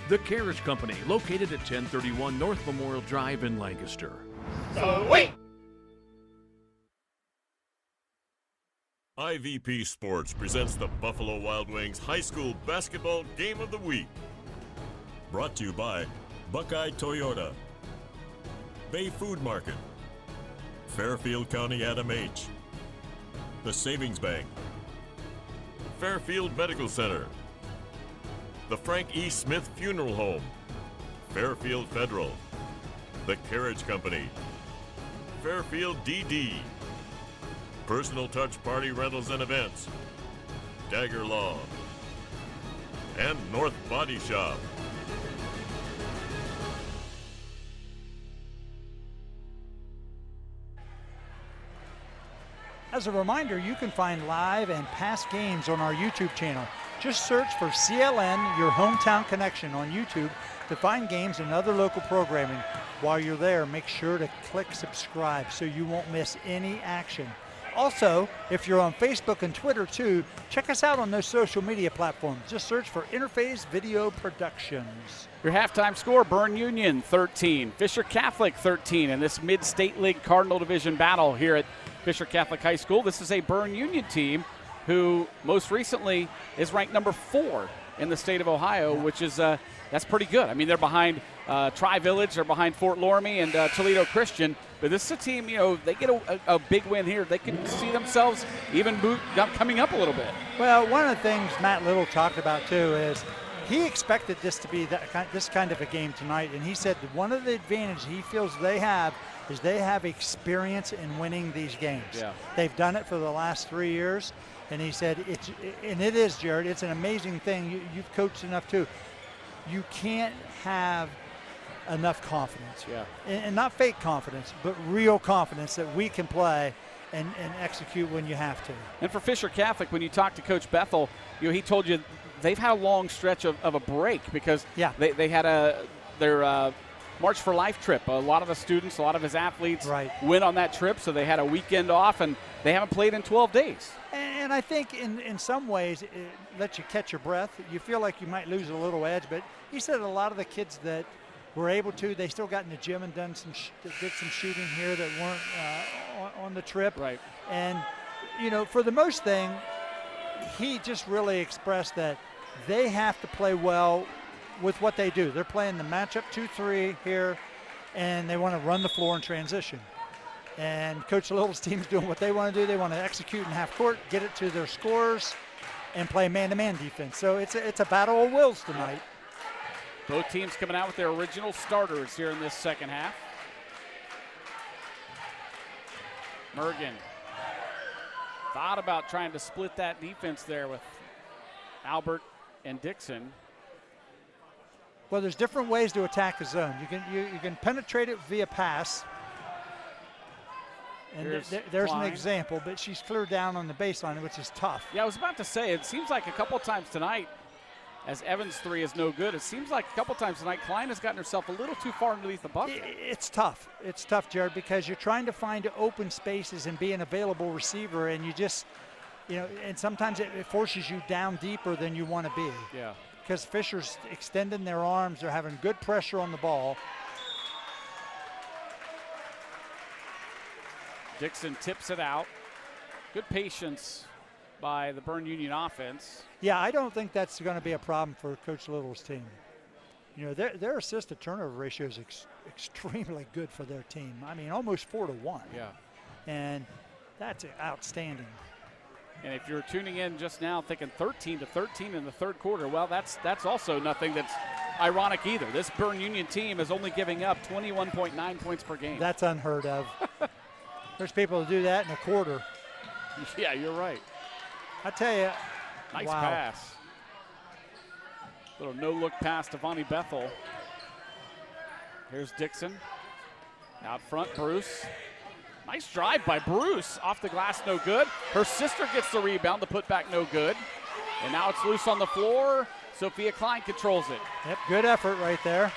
The Carriage Company, located at 1031 North Memorial Drive in Lancaster. Wait! IVP Sports presents the Buffalo Wild Wings High School Basketball Game of the Week. Brought to you by Buckeye Toyota, Bay Food Market, Fairfield County Adam H., the Savings Bank, Fairfield Medical Center, the Frank E. Smith Funeral Home, Fairfield Federal, the Carriage Company, Fairfield DD, Personal Touch Party Rentals and Events, Dagger Law, and North Body Shop. As a reminder, you can find live and past games on our YouTube channel. Just search for CLN, your hometown connection, on YouTube to find games and other local programming. While you're there, make sure to click subscribe so you won't miss any action. Also, if you're on Facebook and Twitter too, check us out on those social media platforms. Just search for Interface Video Productions. Your halftime score, Berne Union 13, Fisher Catholic 13 in this Mid-State League Cardinal Division battle here at Fisher Catholic High School. This is a Berne Union team who most recently is ranked number 4 in the state of Ohio, which is that's pretty good. I mean, they're behind Tri-Village, they're behind Fort Loramie and Toledo Christian. But this is a team, they get a big win here. They can see themselves even coming up a little bit. Well, one of the things Matt Little talked about too is he expected this to be this kind of a game tonight, and he said that one of the advantages he feels they have is they have experience in winning these games. Yeah. They've done it for the last 3 years, and he said it is, Jared, it's an amazing thing. You've coached enough too. You can't have enough confidence, and not fake confidence, but real confidence that we can play and execute when you have to. And for Fisher Catholic, when you talk to Coach Bethel, he told you they've had a long stretch of a break because they had their March for Life trip. A lot of the students, a lot of his athletes went on that trip, so they had a weekend off, and they haven't played in 12 days. And I think in some ways it lets you catch your breath. You feel like you might lose a little edge, but he said a lot of the kids that were able to, they still got in the gym and did some shooting here that weren't on the trip. Right. And, for the most thing, he just really expressed that they have to play well with what they do. They're playing the matchup 2-3 here, and they want to run the floor in transition. And Coach Little's team's doing what they want to do. They want to execute in half court, get it to their scorers, and play man-to-man defense. So it's a battle of wills tonight. Both teams coming out with their original starters here in this second half. Mergen thought about trying to split that defense there with Albert and Dixon. Well, there's different ways to attack a zone. You can penetrate it via pass. And there's an example, but she's clear down on the baseline, which is tough. Yeah, I was about to say, it seems like a couple times tonight, as Evans' three is no good, it seems like a couple times tonight Klein has gotten herself a little too far underneath the bucket. It's tough. It's tough, Jared, because you're trying to find open spaces and be an available receiver, and you just, and sometimes it forces you down deeper than you want to be. Yeah. Because Fisher's extending their arms. They're having good pressure on the ball. Dixon tips it out. Good patience by the Berne Union offense. Yeah, I don't think that's going to be a problem for Coach Little's team. Their assist to turnover ratio is extremely good for their team. I mean, almost 4-1. Yeah. And that's outstanding. And if you're tuning in just now thinking 13-13 in the third quarter, well, that's also nothing that's ironic either. This Berne Union team is only giving up 21.9 points per game. That's unheard of. There's people who do that in a quarter. Yeah, you're right. I tell you. Nice wow. pass. Little no-look pass to Vonnie Bethel. Here's Dixon. Out front, Bruce. Nice drive by Bruce. Off the glass, no good. Her sister gets the rebound. The putback, no good. And now it's loose on the floor. Sophia Klein controls it. Yep, good effort right there.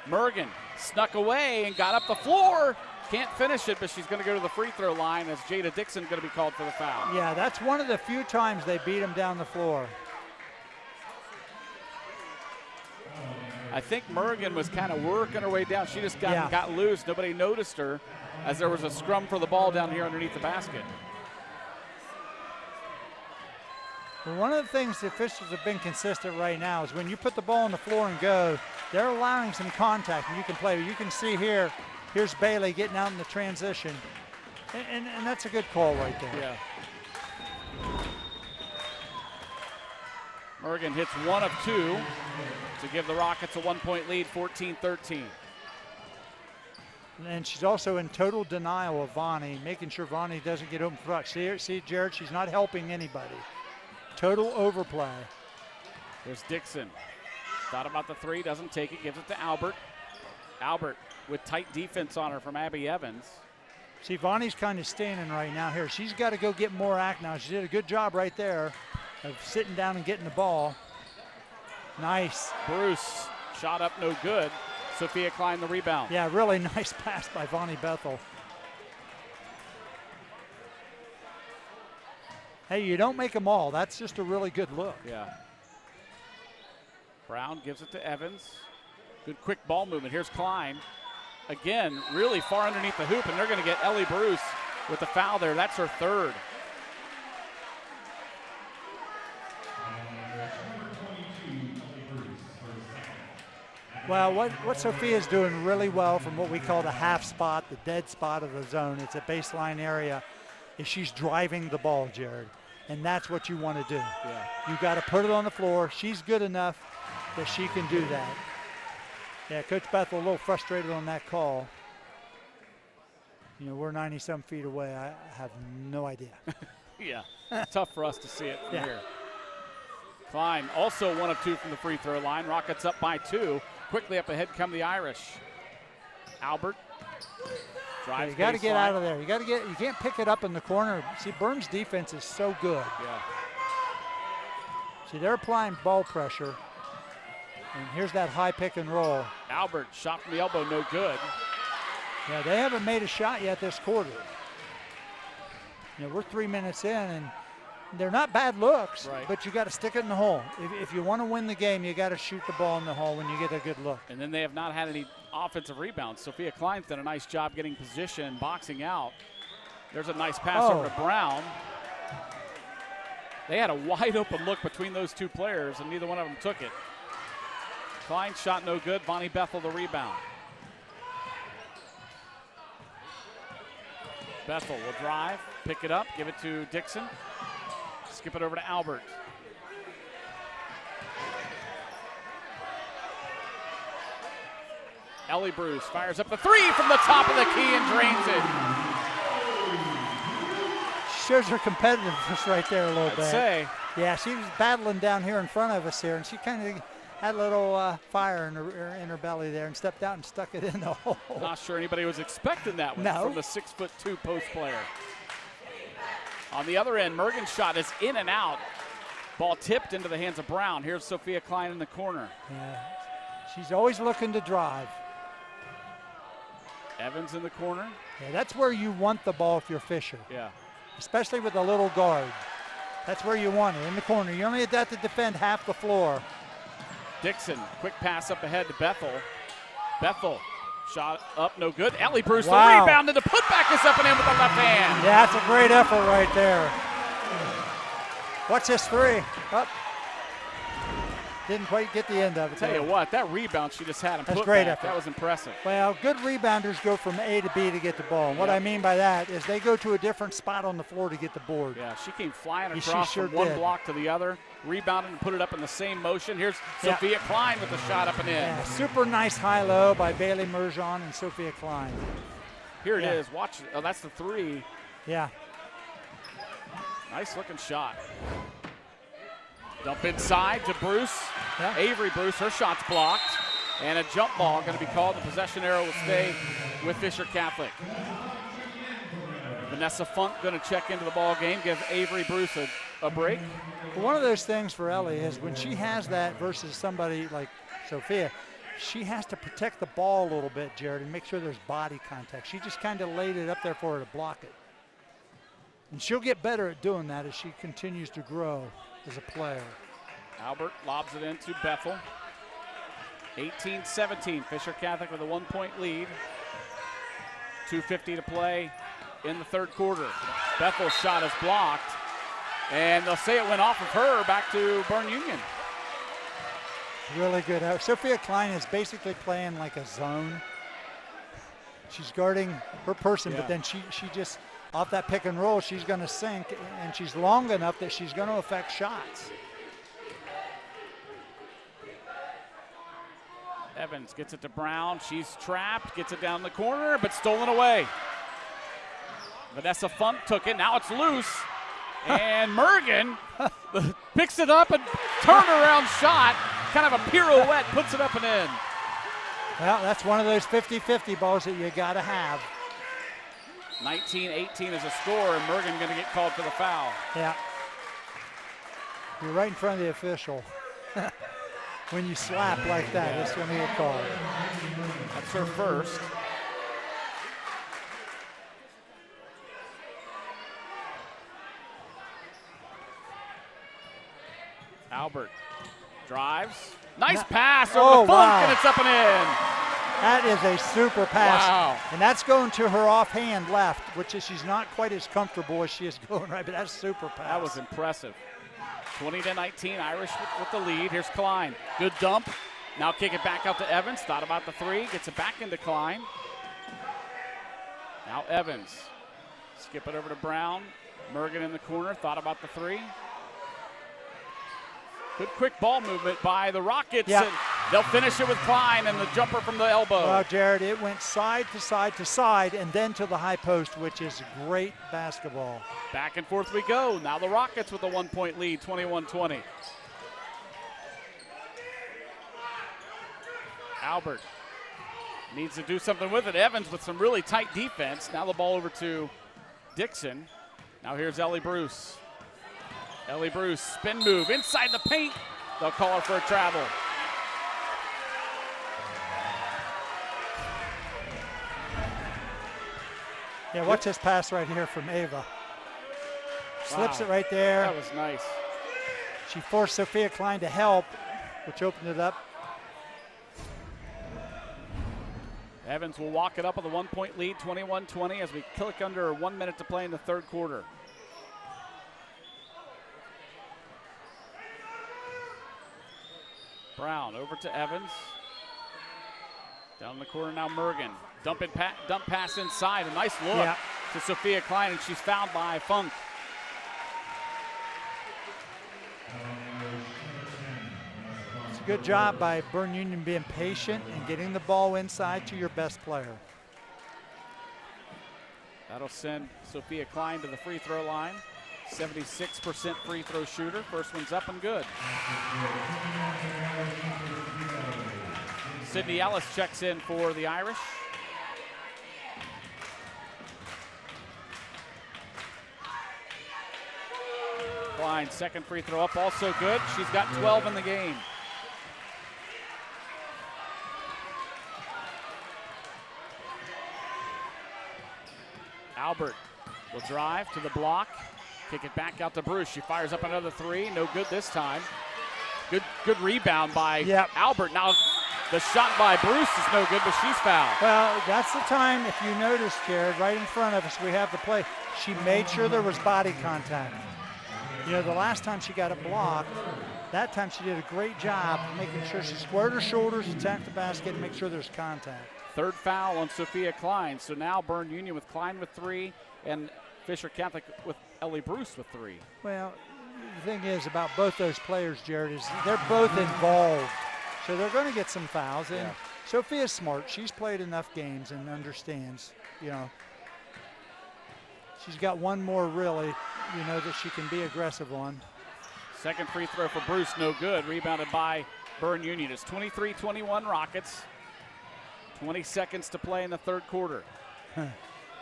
Mergen snuck away and got up the floor. Can't finish it, but she's going to go to the free throw line as Jada Dixon going to be called for the foul. Yeah, that's one of the few times they beat him down the floor. I think Mergen was kind of working her way down. She just got loose. Nobody noticed her as there was a scrum for the ball down here underneath the basket. Well, one of the things the officials have been consistent right now is when you put the ball on the floor and go, they're allowing some contact and you can play. You can see here, here's Bailey getting out in the transition. And that's a good call right there. Yeah. Mergen hits 1 of 2 to give the Rockets a 1-point lead, 14-13. And she's also in total denial of Vonnie, making sure Vonnie doesn't get open front. See, Jared, she's not helping anybody. Total overplay. There's Dixon. Thought about the three, doesn't take it, gives it to Albert. Albert with tight defense on her from Abby Evans. See, Vonnie's kind of standing right now here. She's got to go get more act now. She did a good job right there of sitting down and getting the ball. Nice. Bruce, shot up no good. Sophia Klein the rebound. Yeah, really nice pass by Vonnie Bethel. Hey, you don't make them all. That's just a really good look. Yeah. Brown gives it to Evans. Good quick ball movement. Here's Klein. Again, really far underneath the hoop, and they're going to get Ellie Bruce with the foul there. That's her third. Well, what Sophia's doing really well from what we call the half spot, the dead spot of the zone, it's a baseline area, is she's driving the ball, Jared. And that's what you want to do. Yeah. You got to put it on the floor. She's good enough that she can do that. Yeah, Coach Bethel a little frustrated on that call. You know, we're 90-some feet away. I have no idea. Yeah, tough for us to see it from Yeah. here. Klein also 1 of 2 from the free throw line. Rockets up by 2. Quickly up ahead come the Irish. Albert drives. You got to get baseline. out of there. You can't pick it up in the corner. See, Burns' defense is so good. Yeah. See, they're applying ball pressure. And here's that high pick and roll. Albert shot from the elbow, no good. Yeah, they haven't made a shot yet this quarter. You know, we're 3 minutes in, and they're not bad looks, Right. but you got to stick it in the hole. If you want to win the game, you got to shoot the ball in the hole when you get a good look. And then they have not had any offensive rebounds. Sophia Klein's done a nice job getting position, boxing out. There's a nice pass over to Brown. They had a wide open look between those two players, and neither one of them took it. Klein shot no good. Vonnie Bethel the rebound. Bethel will drive, pick it up, give it to Dixon. Skip it over to Albert. Ellie Bruce fires up the 3 from the top of the key and drains it. Shows her competitiveness right there a little I'd bit. say. Yeah, she was battling down here in front of us here, and she kind of had a little fire in her belly there and stepped out and stuck it in the hole. Not sure anybody was expecting that one from the 6'2" post player. On the other end, Mergen's shot is in and out. Ball tipped into the hands of Brown. Here's Sophia Klein in the corner. Yeah, she's always looking to drive. Evans in the corner. Yeah, that's where you want the ball if you're Fisher. Yeah. Especially with a little guard. That's where you want it, in the corner. You only have to defend half the floor. Dixon, quick pass up ahead to Bethel. Bethel, shot up, no good. Ellie Bruce, the Wow. rebound, and the putback is up and in with the left hand. Yeah, that's a great effort right there. What's this 3? Up. Didn't quite get the end of it. Tell you what, that rebound she just had and That's put great back, effort. that was impressive. Well, good rebounders go from A to B to get the ball. And what I mean by that is they go to a different spot on the floor to get the board. Yeah, she came flying She across sure from one did. block to the other, rebounded and put it up in the same motion. Here's Yeah. Sophia Klein with the shot up and in. Yeah, super nice high-low by Bailey Merjon and Sophia Klein. Here it Yeah. is. Watch it. Oh, that's the 3. Yeah. Nice looking shot. Dump inside to Bruce. Yeah. Avery Bruce, her shot's blocked. And a jump ball going to be called. The possession arrow will stay with Fisher Catholic. Vanessa Funk going to check into the ball game, give Avery Bruce a break. One of those things for Ellie is when she has that versus somebody like Sophia, she has to protect the ball a little bit, Jared, and make sure there's body contact. She just kind of laid it up there for her to block it. And she'll get better at doing that as she continues to grow as a player. Albert lobs it into Bethel. 18-17, Fisher Catholic with a 1-point lead. 2:50 to play in the third quarter. Bethel's shot is blocked, and they'll say it went off of her back to Berne Union. Really good. Sophia Klein is basically playing like a zone. She's guarding her person, but then she just, off that pick and roll, she's going to sink, and she's long enough that she's going to affect shots. Evans gets it to Brown. She's trapped, gets it down the corner, but stolen away. Vanessa Funk took it. Now it's loose. And Mergen picks it up and turnaround shot. Kind of a pirouette, puts it up and in. Well, that's one of those 50-50 balls that you got to have. 19-18 is a score, and Mergen going to get called for the foul. Yeah. You're right in front of the official. When you slap like that, it's going to get called. That's her first. Albert drives. Nice pass over the Funk, and it's up and in. That is a super pass. Wow. And that's going to her offhand left, which is she's not quite as comfortable as she is going right, but that's a super pass. That was impressive. 20-19, Irish with the lead. Here's Klein. Good dump. Now kick it back out to Evans. Thought about the three. Gets it back into Klein. Now Evans. Skip it over to Brown. Mergen in the corner. Thought about the three. Good quick ball movement by the Rockets. Yeah. And they'll finish it with Klein and the jumper from the elbow. Well, Jared, it went side to side to side and then to the high post, which is great basketball. Back and forth we go. Now the Rockets with a 1-point lead, 21-20. Albert needs to do something with it. Evans with some really tight defense. Now the ball over to Dixon. Now here's Ellie Bruce. Ellie Bruce, spin move inside the paint. They'll call her for a travel. Yeah, watch this pass right here from Ava. Slips it right there. That was nice. She forced Sophia Klein to help, which opened it up. Evans will walk it up with a 1-point lead, 21-20, as we click under 1 minute to play in the third quarter. Brown over to Evans. Down in the corner now, Mergen. Dump pass inside. A nice look to Sophia Klein, and she's fouled by Funk. It's a good job by Berne Union being patient and getting the ball inside to your best player. That'll send Sophia Klein to the free throw line. 76% free throw shooter. First one's up and good. Sydney Ellis checks in for the Irish. Klein, second free throw up, also good. She's got 12 in the game. Albert will drive to the block. Kick it back out to Bruce. She fires up another three. No good this time. Good rebound by Albert. Now the shot by Bruce is no good, but she's fouled. Well, that's the time, if you notice, Jared, right in front of us, we have the play. She made sure there was body contact. You know, the last time she got it blocked, that time she did a great job making sure she squared her shoulders, attacked the basket, and make sure there's contact. Third foul on Sophia Klein. So now Berne Union with Klein with three and Fisher Catholic with Ellie Bruce with three. Well, the thing is about both those players, Jared, is they're both involved. So they're going to get some fouls. And Sophia's smart. She's played enough games and understands, you know. She's got one more really, you know, that she can be aggressive on. Second free throw for Bruce, no good. Rebounded by Berne Union. It's 23-21 Rockets. 20 seconds to play in the third quarter.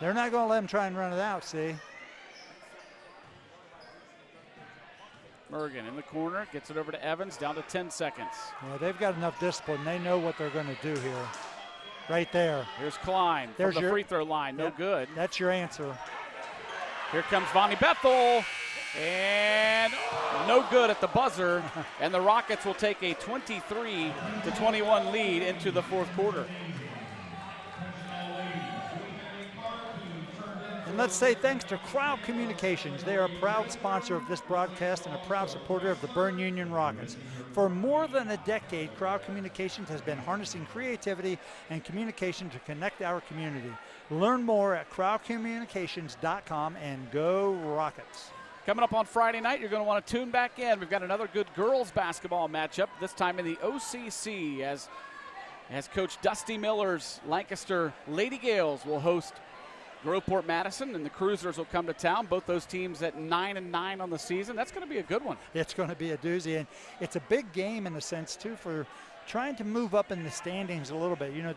They're not going to let them try and run it out, see? Mergen in the corner, gets it over to Evans, down to 10 seconds. Yeah, they've got enough discipline. They know what they're going to do here. Right there. Here's Klein from the free throw line, no good. That's your answer. Here comes Vonnie Bethel, and no good at the buzzer, and the Rockets will take a 23-21 lead into the fourth quarter. And let's say thanks to Crowd Communications. They are a proud sponsor of this broadcast and a proud supporter of the Berne Union Rockets. For more than a decade, Crowd Communications has been harnessing creativity and communication to connect our community. Learn more at crowdcommunications.com and go Rockets. Coming up on Friday night, you're going to want to tune back in. We've got another good girls basketball matchup, this time in the OCC, as Coach Dusty Miller's Lancaster Lady Gales will host Groveport Madison, and the Cruisers will come to town. Both those teams at 9-9 on the season. That's going to be a good one. It's going to be a doozy, and it's a big game in a sense too for trying to move up in the standings a little bit. You know,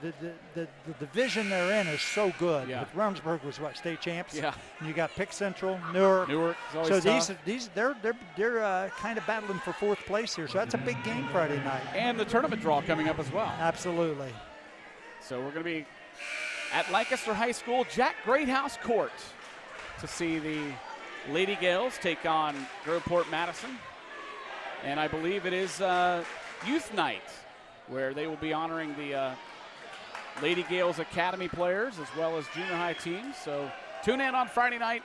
the division they're in is so good. Yeah. With Rumsburg was what, state champs? Yeah. And you got Pick Central, Newark. Newark is always so tough. these they're kind of battling for 4th place here. So that's a big game Friday night. And the tournament draw coming up as well. Absolutely. So we're going to be at Lancaster High School, Jack Greathouse Court, to see the Lady Gales take on Groveport Madison. And I believe it is Youth Night, where they will be honoring the Lady Gales Academy players as well as junior high teams. So tune in on Friday night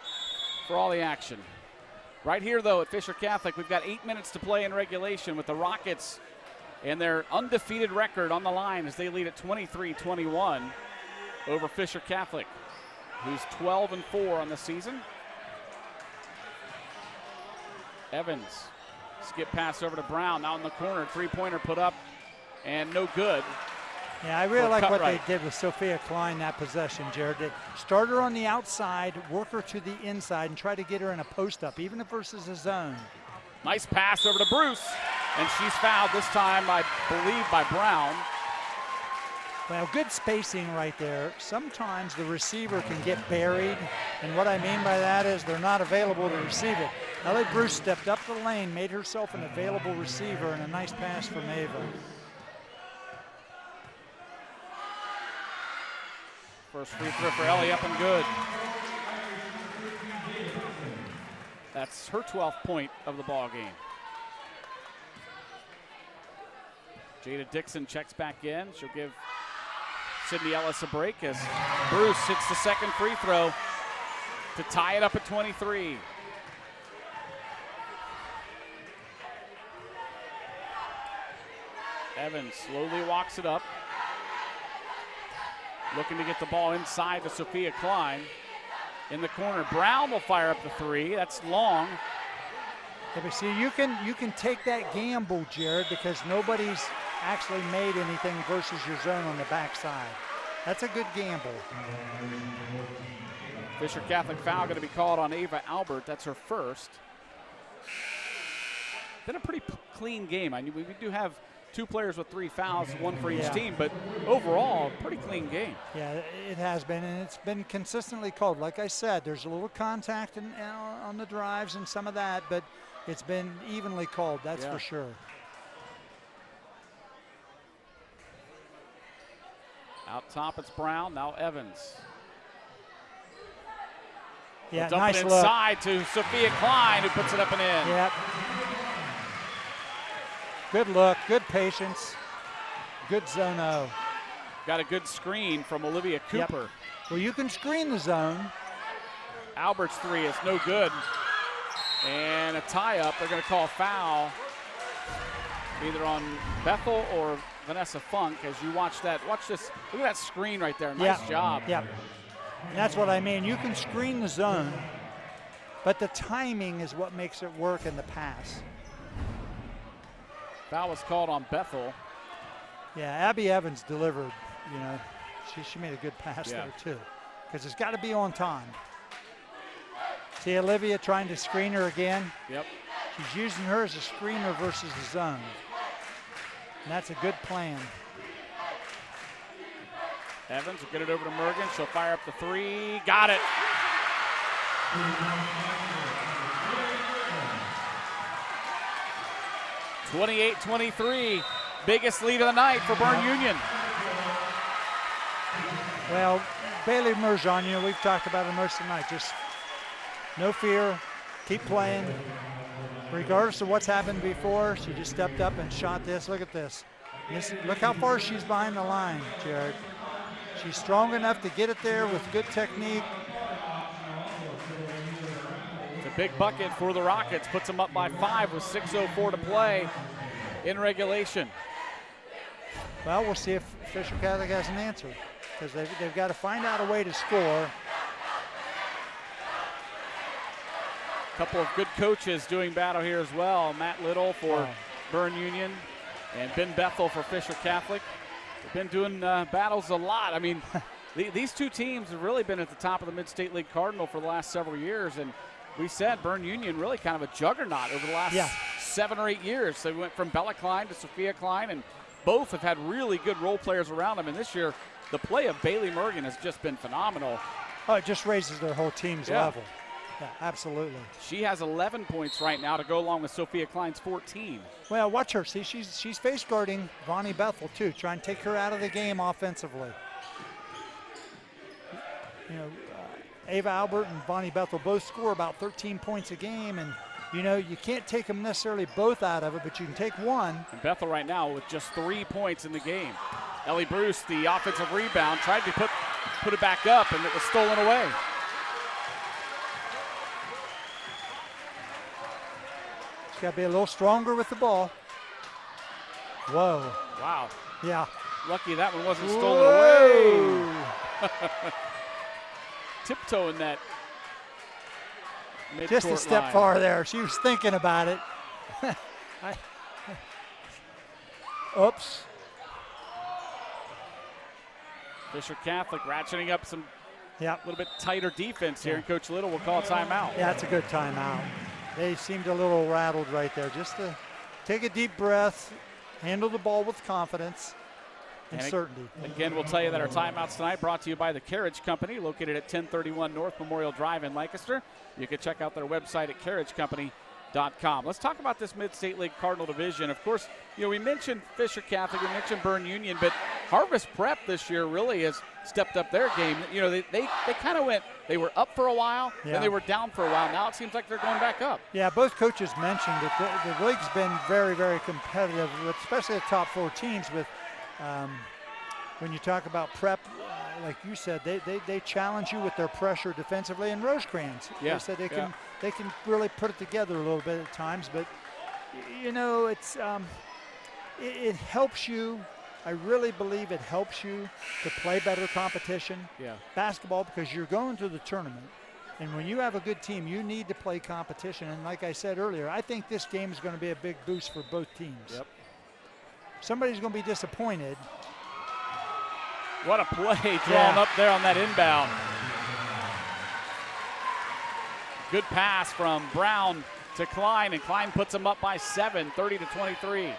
for all the action. Right here, though, at Fisher Catholic, we've got 8 minutes to play in regulation with the Rockets and their undefeated record on the line as they lead at 23-21 over Fisher Catholic, who's 12-4 on the season. Evans, skip pass over to Brown, out in the corner, three-pointer put up, and no good. Yeah, I really like what they did with Sophia Klein that possession, Jared. They start her on the outside, work her to the inside, and try to get her in a post-up, even if versus a zone. Nice pass over to Bruce, and she's fouled this time, I believe, by Brown. Well, good spacing right there. Sometimes the receiver can get buried, and what I mean by that is they're not available to receive it. Ellie Bruce stepped up the lane, made herself an available receiver, and a nice pass from Ava. First free throw for Ellie, up and good. That's her 12th point of the ball game. Jada Dixon checks back in. She'll give Sydney Ellis a break as Bruce hits the second free throw to tie it up at 23. Evans slowly walks it up. Looking to get the ball inside to Sophia Klein. In the corner, Brown will fire up the three. That's long. Yeah, but see, you can take that gamble, Jared, because nobody's actually made anything versus your zone on the backside. That's a good gamble. Fisher Catholic foul going to be called on Ava Albert. That's her first. Been a pretty clean game. I mean, we do have 2 players with 3 fouls, 1 for each team, but overall, pretty clean game. Yeah, it has been, and it's been consistently called. Like I said, there's a little contact on the drives and some of that, but it's been evenly called, that's for sure. Out top, it's Brown, now Evans. Yeah, dump nice it look. inside to Sophia Klein, who puts it up and in. Yep. Good look, good patience, good zone-o. Got a good screen from Olivia Cooper. Yep. Well, you can screen the zone. Albert's three is no good. And a tie-up. They're going to call a foul either on Bethel or Vanessa Funk as you watch that. Watch this. Look at that screen right there. Nice job. Yep. And that's what I mean. You can screen the zone, but the timing is what makes it work in the pass. Foul was called on Bethel. Yeah, Abby Evans delivered. You know, she made a good pass there too, because it's got to be on time. See Olivia trying to screen her again. Yep. She's using her as a screener versus the zone. And that's a good plan. Evans will get it over to Mergen. She'll fire up the three. Got it. (28-23), biggest lead of the night for Berne Union. Well, Bailey Merjon, you know, we've talked about her most of the night. Just no fear, keep playing. Regardless of what's happened before, she just stepped up and shot this. Look at this. Look how far she's behind the line, Jared. She's strong enough to get it there with good technique. It's a big bucket for the Rockets. Puts them up by 5 with 6:04 to play in regulation. Well, we'll see if Fisher Catholic has an answer, because they've got to find out a way to score. A couple of good coaches doing battle here as well. Matt Little for Berne Union and Ben Bethel for Fisher Catholic. They've been doing battles a lot. I mean, these two teams have really been at the top of the Mid-State League Cardinal for the last several years, and we said Berne Union really kind of a juggernaut over the last 7 or 8 years. So we went from Bella Klein to Sophia Klein, and both have had really good role players around them, and this year the play of Bailey Morgan has just been phenomenal. Oh, it just raises their whole team's level. Yeah, absolutely. She has 11 points right now to go along with Sophia Klein's 14. Well, watch her. See, she's face guarding Vonnie Bethel too, trying to take her out of the game offensively. You know, Ava Albert and Vonnie Bethel both score about 13 points a game, and you know, you can't take them necessarily both out of it, but you can take one. And Bethel right now with just 3 points in the game. Ellie Bruce, the offensive rebound, tried to put it back up, and it was stolen away. She's got to be a little stronger with the ball. Whoa. Wow. Yeah. Lucky that one wasn't stolen away. Tiptoeing that midcourt just a step line. far there. She was thinking about it. Oops. Fisher Catholic ratcheting up some a little bit tighter defense here, and Coach Little will call a timeout. Yeah, it's a good timeout. They seemed a little rattled right there. Just to take a deep breath, handle the ball with confidence and certainty. Again, we'll tell you that our timeouts tonight brought to you by the Carriage Company, located at 1031 North Memorial Drive in Lancaster. You can check out their website at carriagecompany.com. Let's talk about this Mid-State League Cardinal Division. Of course, you know, we mentioned Fisher Catholic, we mentioned Berne Union, but Harvest Prep this year really has stepped up their game. You know, they kind of went, they were up for a while, then they were down for a while. Now it seems like they're going back up. Yeah, both coaches mentioned that the league's been very, very competitive, especially the top 4 teams with when you talk about Prep, like you said, they challenge you with their pressure defensively, and Rosecrans. They said they can really put it together a little bit at times, but you know, it's it helps you. I really believe it helps you to play better competition, basketball, because you're going to the tournament. And when you have a good team, you need to play competition. And like I said earlier, I think this game is going to be a big boost for both teams. Yep. Somebody's going to be disappointed. What a play drawn up there on that inbound. Good pass from Brown to Klein, and Klein puts them up by 7, 30-23.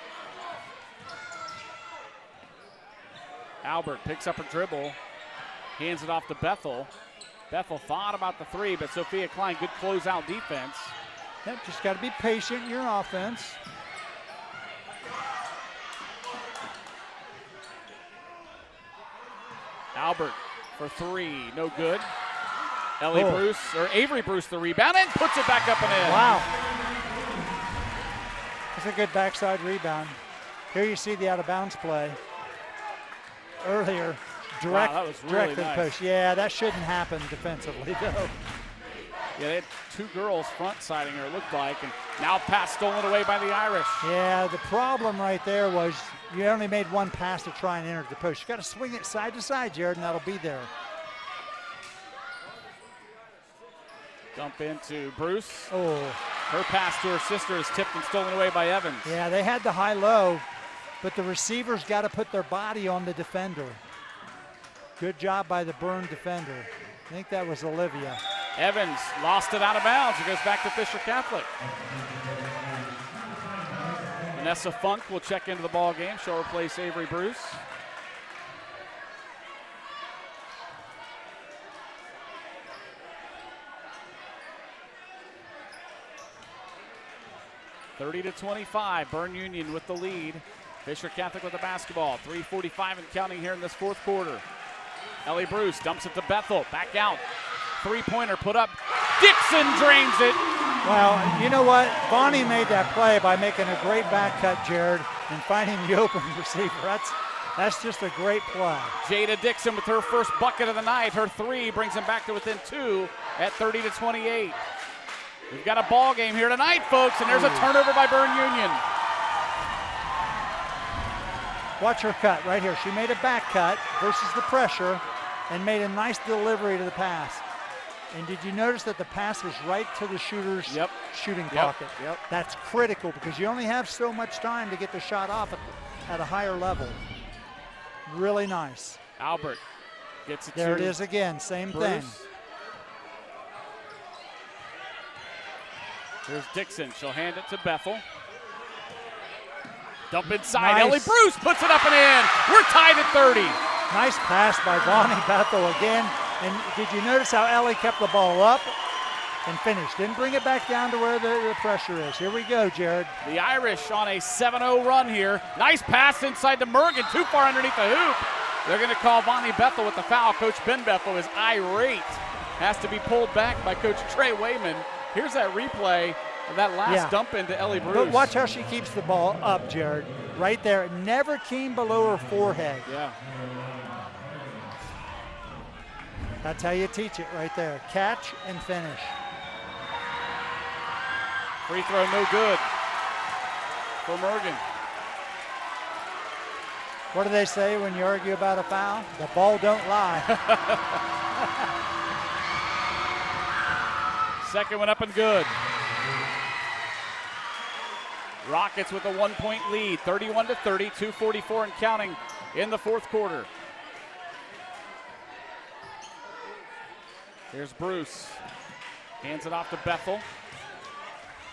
Albert picks up her dribble, hands it off to Bethel. Bethel thought about the 3, but Sophia Klein, good closeout defense. Yep, just got to be patient in your offense. Albert for 3, no good. Avery Bruce the rebound, and puts it back up and in. Wow. That's a good backside rebound. Here you see the out of bounds play. Earlier, direct really to the nice. post. Yeah, that shouldn't happen defensively, though. Yeah, they had 2 girls front siding her, it looked like, and now pass stolen away by the Irish. Yeah, the problem right there was you only made 1 pass to try and enter the post. You got to swing it side to side, Jared, and that'll be there. Dump into Bruce. Oh. Her pass to her sister is tipped and stolen away by Evans. Yeah, they had the high-low, but the receivers got to put their body on the defender. Good job by the Berne defender. I think that was Olivia. Evans lost it out of bounds. It goes back to Fisher Catholic. Vanessa Funk will check into the ball game. She'll replace Avery Bruce. (30-25). Berne Union with the lead. Fisher Catholic with the basketball. 3:45 and counting here in this 4th quarter. Ellie Bruce dumps it to Bethel. Back out. 3-pointer put up. Dixon drains it. Well, you know what? Bonnie made that play by making a great back cut, Jared, and finding the open receiver. That's just a great play. Jada Dixon with her first bucket of the night. Her 3 brings them back to within 2 at 30-28. We've got a ball game here tonight, folks, and there's a turnover by Berne Union. Watch her cut right here. She made a back cut versus the pressure and made a nice delivery to the pass. And did you notice that the pass was right to the shooter's shooting pocket? Yep. That's critical because you only have so much time to get the shot off at a higher level. Really nice. Albert gets it there. To it is again, same Bruce. thing. Here's Dixon. She'll hand it to Bethel. Dump inside. Nice. Ellie Bruce puts it up and in. We're tied at 30. Nice pass by Vonnie Bethel again. And did you notice how Ellie kept the ball up and finished? Didn't bring it back down to where the pressure is. Here we go, Jared. The Irish on a 7-0 run here. Nice pass inside to Mergen, too far underneath the hoop. They're going to call Vonnie Bethel with the foul. Coach Ben Bethel is irate. Has to be pulled back by Coach Trey Wayman. Here's that replay of that last dump into Ellie Bruce. But watch how she keeps the ball up, Jared. Right there. It never came below her forehead. Yeah. That's how you teach it right there. Catch and finish. Free throw no good for Mergen. What do they say when you argue about a foul? The ball don't lie. Second one up and good. Rockets with a 1-point lead, 31-30, 2:44 and counting in the fourth quarter. Here's Bruce. Hands it off to Bethel.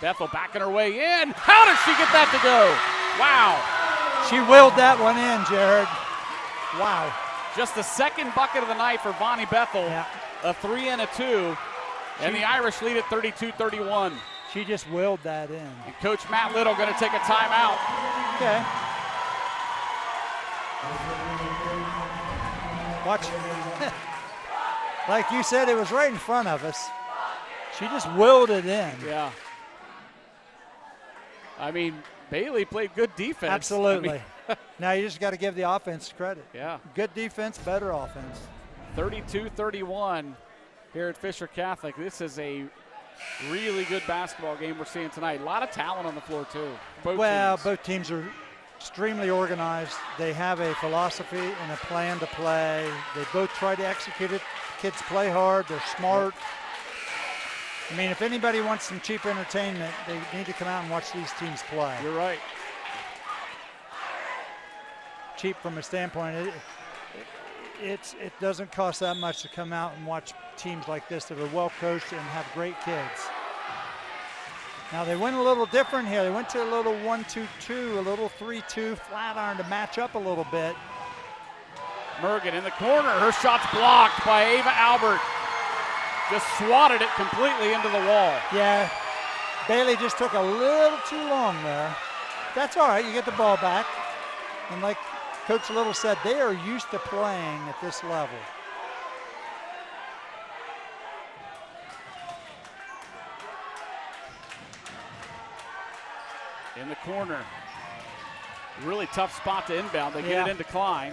Bethel backing her way in. How does she get that to go? Wow. She willed that one in, Jared. Wow. Just the second bucket of the night for Vonnie Bethel. Yeah. A 3 and a 2. And the Irish lead at 32-31. She just willed that in. And Coach Matt Little going to take a timeout. Okay. Watch. Like you said, it was right in front of us. She just willed it in. Yeah. I mean, Bailey played good defense. Absolutely. Now you just got to give the offense credit. Yeah. Good defense, better offense. 32-31 here at Fisher Catholic. This is a really good basketball game we're seeing tonight. A lot of talent on the floor, too. Both teams are extremely organized. They have a philosophy and a plan to play. They both try to execute it. Kids play hard. They're smart. I mean, if anybody wants some cheap entertainment, they need to come out and watch these teams play. You're right. Cheap from a standpoint, it doesn't cost that much to come out and watch teams like this that are well coached and have great kids. Now they went a little different here. They went to a little 1-2-2, a little 3-2 flat iron to match up a little bit. Mergen in the corner. Her shot's blocked by Ava Albert. Just swatted it completely into the wall. Yeah, Bailey just took a little too long there. That's all right, you get the ball back. And like Coach Little said, they are used to playing at this level. In the corner. Really tough spot to inbound. They get it into Klein.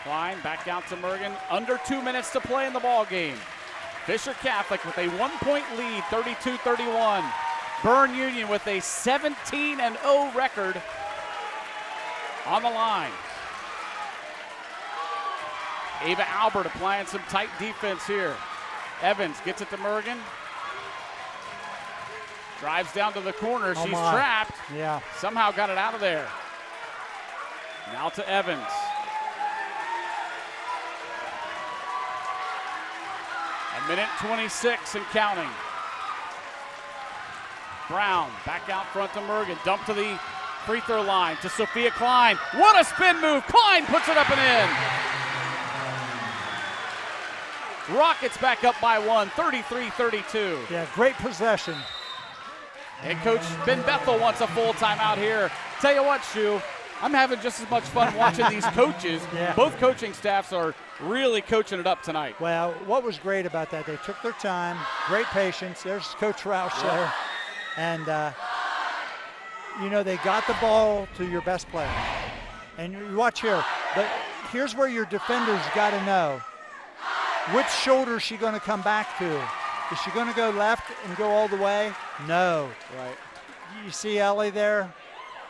Klein back out to Mergen. Under 2 minutes to play in the ball game. Fisher Catholic with a 1-point lead, 32-31. Berne Union with a 17-0 record on the line. Ava Albert applying some tight defense here. Evans gets it to Mergen. Drives down to the corner. She's trapped. Yeah. Somehow got it out of there. Now to Evans. A minute 26 and counting. Brown back out front to Mergen. Dump to the free throw line to Sophia Klein. What a spin move. Klein puts it up and in. Rockets back up by one, 33-32. Yeah, great possession. And Coach Ben Bethel wants a full timeout here. Tell you what, Shu, I'm having just as much fun watching these coaches. Yeah. Both coaching staffs are really coaching it up tonight. Well, what was great about that, they took their time, great patience. There's Coach Roush there. And, you know, they got the ball to your best player. And you watch here, but here's where your defenders got to know. Which shoulder is she going to come back to? Is she going to go left and go all the way? No. Right. You see Ellie there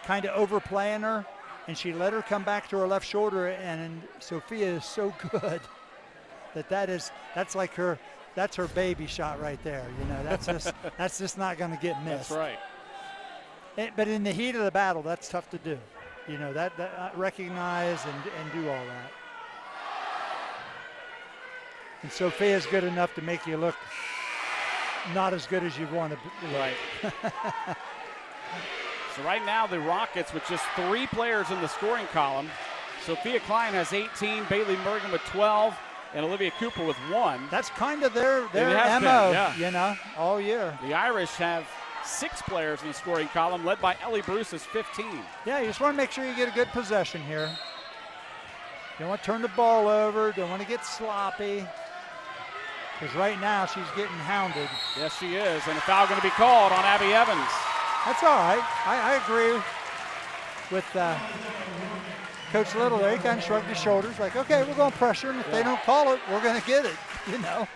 kind of overplaying her, and she let her come back to her left shoulder, and Sophia is so good that's like her, that's her baby shot right there. You know, that's just not going to get missed. That's right. But in the heat of the battle, that's tough to do. You know, that recognize and do all that. And Sophia's good enough to make you look not as good as you want to be. Right. So right now the Rockets with just 3 players in the scoring column. Sophia Klein has 18, Bailey Mergen with 12, and Olivia Cooper with 1. That's kind of their has MO, been, yeah. you know, all year. The Irish have 6 players in the scoring column, led by Ellie Bruce is 15. Yeah, you just want to make sure you get a good possession here. You don't want to turn the ball over, don't want to get sloppy. Because right now she's getting hounded. Yes, she is, and a foul going to be called on Abby Evans. That's all right. I agree with Coach Little there. He kind of shrugged his shoulders like, okay, we're going to pressure them. If they don't call it, we're going to get it. You know,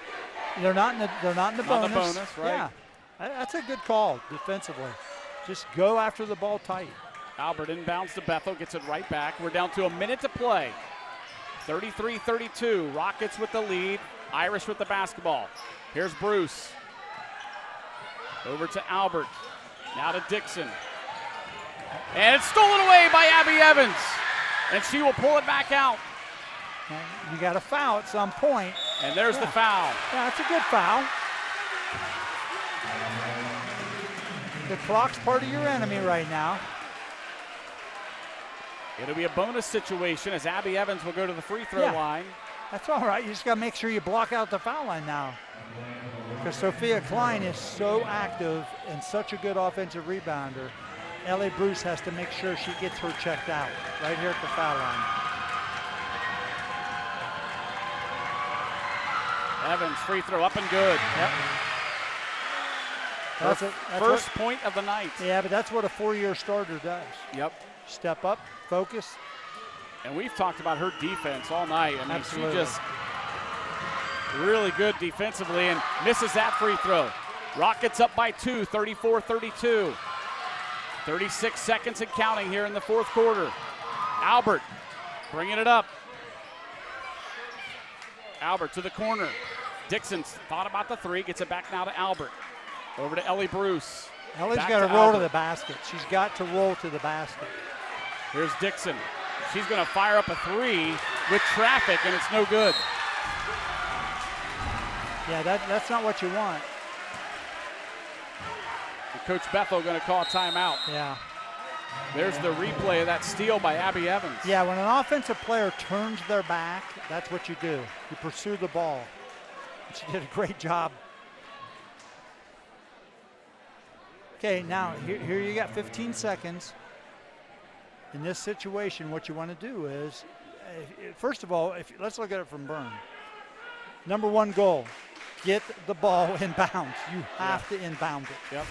they're not in the bonus. Not the bonus, right? Yeah, that's a good call defensively. Just go after the ball tight. Albert inbounds to Bethel, gets it right back. We're down to a minute to play. 33-32. Rockets with the lead. Irish with the basketball. Here's Bruce. Over to Albert. Now to Dixon. And it's stolen away by Abby Evans. And she will pull it back out. You got a foul at some point. And there's the foul. Yeah, that's a good foul. The clock's part of your enemy right now. It'll be a bonus situation as Abby Evans will go to the free throw line. That's all right. You just got to make sure you block out the foul line now. Because Sophia Klein is so active and such a good offensive rebounder. Ellie Bruce has to make sure she gets her checked out right here at the foul line. Evans, free throw up and good. Yep. That's first point of the night. Yeah, but that's what a 4-year starter does. Yep. Step up, focus. And we've talked about her defense all night. I mean, Absolutely. she just really good defensively and misses that free throw. Rockets up by 2, 34-32. 36 seconds and counting here in the fourth quarter. Albert bringing it up. Albert to the corner. Dixon's thought about the 3, gets it back now to Albert. Over to Ellie Bruce. Ellie's Back got to to roll Albert. to the basket. She's got to roll to the basket. Here's Dixon. She's going to fire up a 3 with traffic, and it's no good. Yeah, that's not what you want. And Coach Bethel going to call a timeout. Yeah. There's the replay of that steal by Abby Evans. Yeah, when an offensive player turns their back, that's what you do. You pursue the ball. She did a great job. Okay, now here you got 15 seconds. In this situation, what you want to do is, first of all, let's look at it from Berne. Number 1 goal, get the ball in bounds. You have to inbound it. Yep.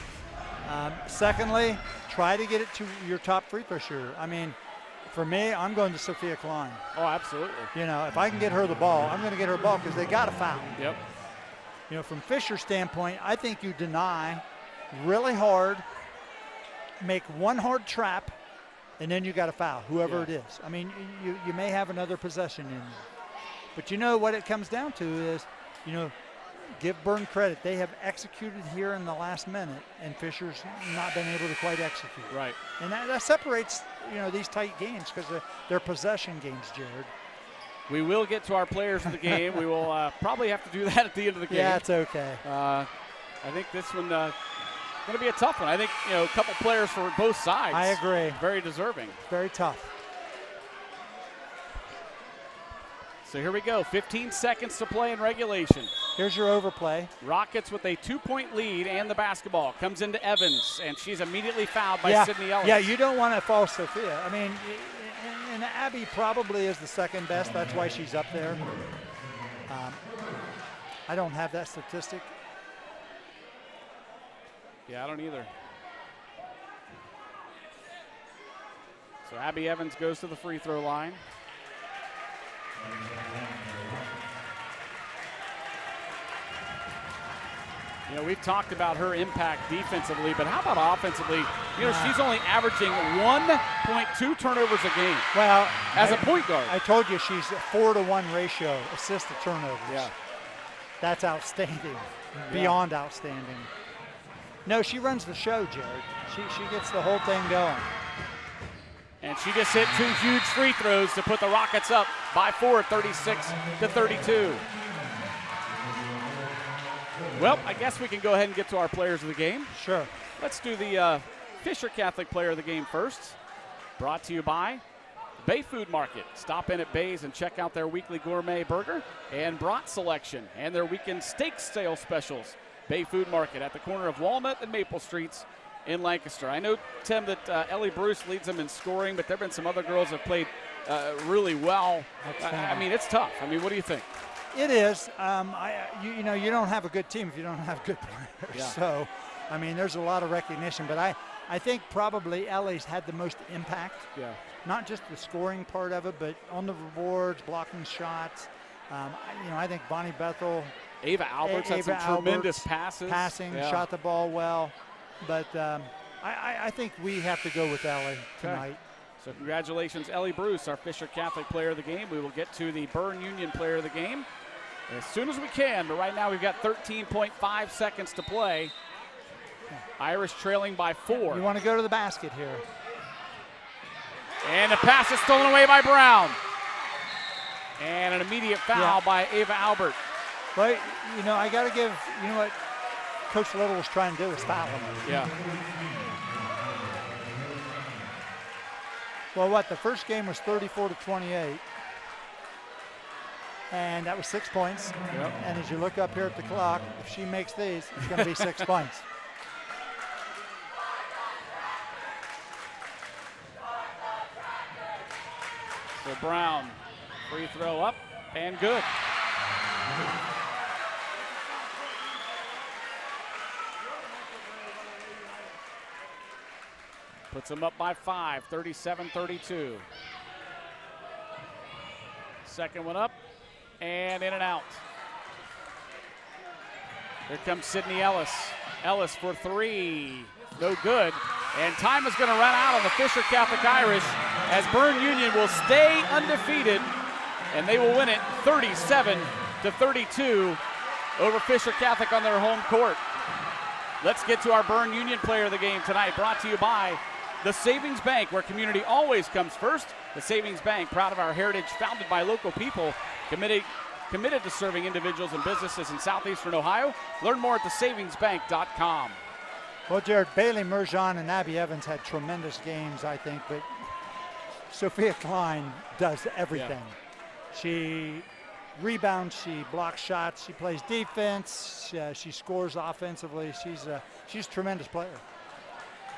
Secondly, try to get it to your top free throw shooter. I mean, for me, I'm going to Sophia Klein. Oh, absolutely. You know, if I can get her the ball, I'm going to get her the ball because they got a foul. Yep. You know, from Fisher's standpoint, I think you deny really hard, make one hard trap, and then you got a foul, whoever it is. I mean, you may have another possession in you. But you know what it comes down to is, you know, give Berne credit. They have executed here in the last minute, and Fisher's not been able to quite execute. Right. And that separates, you know, these tight games because they're possession games, Jared. We will get to our players of the game. We will probably have to do that at the end of the game. Yeah, it's okay. I think this one going to be a tough one. I think, you know, a couple players for both sides. I agree. Very deserving. Very tough. So here we go. 15 seconds to play in regulation. Here's your overplay. Rockets with a 2-point lead and the basketball. Comes into Evans, and she's immediately fouled by Sydney Ellis. Yeah, you don't want to fall Sophia. I mean, and Abby probably is the second best. That's why she's up there. I don't have that statistic. Yeah, I don't either. So Abby Evans goes to the free throw line. You know, we've talked about her impact defensively, but how about offensively? You know, she's only averaging 1.2 turnovers a game. Well, as a point guard. I told you she's a 4-to-1 ratio assist to turnovers. Yeah. That's outstanding, beyond outstanding. No, she runs the show, Jared. She gets the whole thing going. And she just hit 2 huge free throws to put the Rockets up by 4, 36-32. Well, I guess we can go ahead and get to our players of the game. Sure. Let's do the Fisher Catholic Player of the Game first. Brought to you by Bay Food Market. Stop in at Bay's and check out their weekly gourmet burger and brat selection and their weekend steak sale specials. Bay Food Market at the corner of Walnut and Maple Streets in Lancaster. I know, Tim, that Ellie Bruce leads them in scoring, but there have been some other girls that have played really well. I mean, it's tough. I mean, what do you think? It is. You know, you don't have a good team if you don't have good players. Yeah. So, I mean, there's a lot of recognition, but I think probably Ellie's had the most impact. Yeah. Not just the scoring part of it, but on the boards, blocking shots. You know, I think Bonnie Bethel, Ava Alberts had some tremendous passes. Passing, shot the ball well. But I think we have to go with Ellie tonight. So congratulations, Ellie Bruce, our Fisher Catholic Player of the Game. We will get to the Berne Union Player of the Game as soon as we can, but right now we've got 13.5 seconds to play. Irish trailing by 4. You want to go to the basket here. And the pass is stolen away by Brown. And an immediate foul by Ava Albert. But, you know, I got to give, you know what Coach Little was trying to do is foul him. Yeah. Well, the first game was 34-28. And that was 6 points. Yep. And as you look up here at the clock, if she makes these, it's going to be 6 points. So Brown, free throw up and good. Puts them up by 5, 37-32. Second one up and in and out. Here comes Sydney Ellis. Ellis for 3, no good. And time is going to run out on the Fisher Catholic Irish as Berne Union will stay undefeated and they will win it 37-32 over Fisher Catholic on their home court. Let's get to our Berne Union Player of the Game tonight, brought to you by the Savings Bank, where community always comes first. The Savings Bank, proud of our heritage, founded by local people, committed to serving individuals and businesses in southeastern Ohio. Learn more at thesavingsbank.com. Well, Jared, Bailey Merjan and Abby Evans had tremendous games, I think, but Sophia Klein does everything. Yeah. She rebounds, she blocks shots, she plays defense, she scores offensively. She's a tremendous player.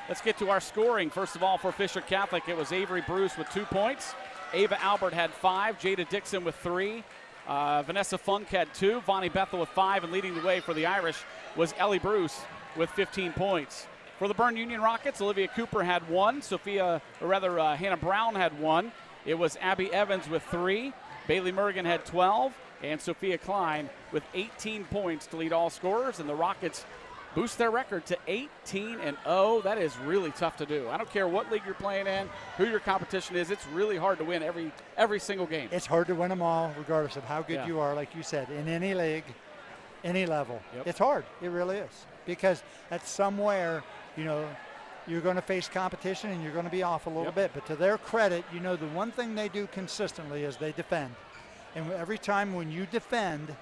Let's get to our scoring. First of all, for Fisher Catholic, it was Avery Bruce with 2 points. Ava Albert had 5. Jada Dixon with 3. Vanessa Funk had 2. Vonnie Bethel with 5. And leading the way for the Irish was Ellie Bruce with 15 points. For the Berne Union Rockets, Olivia Cooper had 1. Hannah Brown had 1. It was Abby Evans with 3. Bailey Mergen had 12. And Sophia Klein with 18 points to lead all scorers. And the Rockets boost their record to 18-0. That is really tough to do. I don't care what league you're playing in, who your competition is. It's really hard to win every single game. It's hard to win them all, regardless of how good you are, like you said, in any league, any level. Yep. It's hard. It really is. Because at somewhere, you know, you're going to face competition and you're going to be off a little bit. But to their credit, you know, the one thing they do consistently is they defend. And every time when you defend,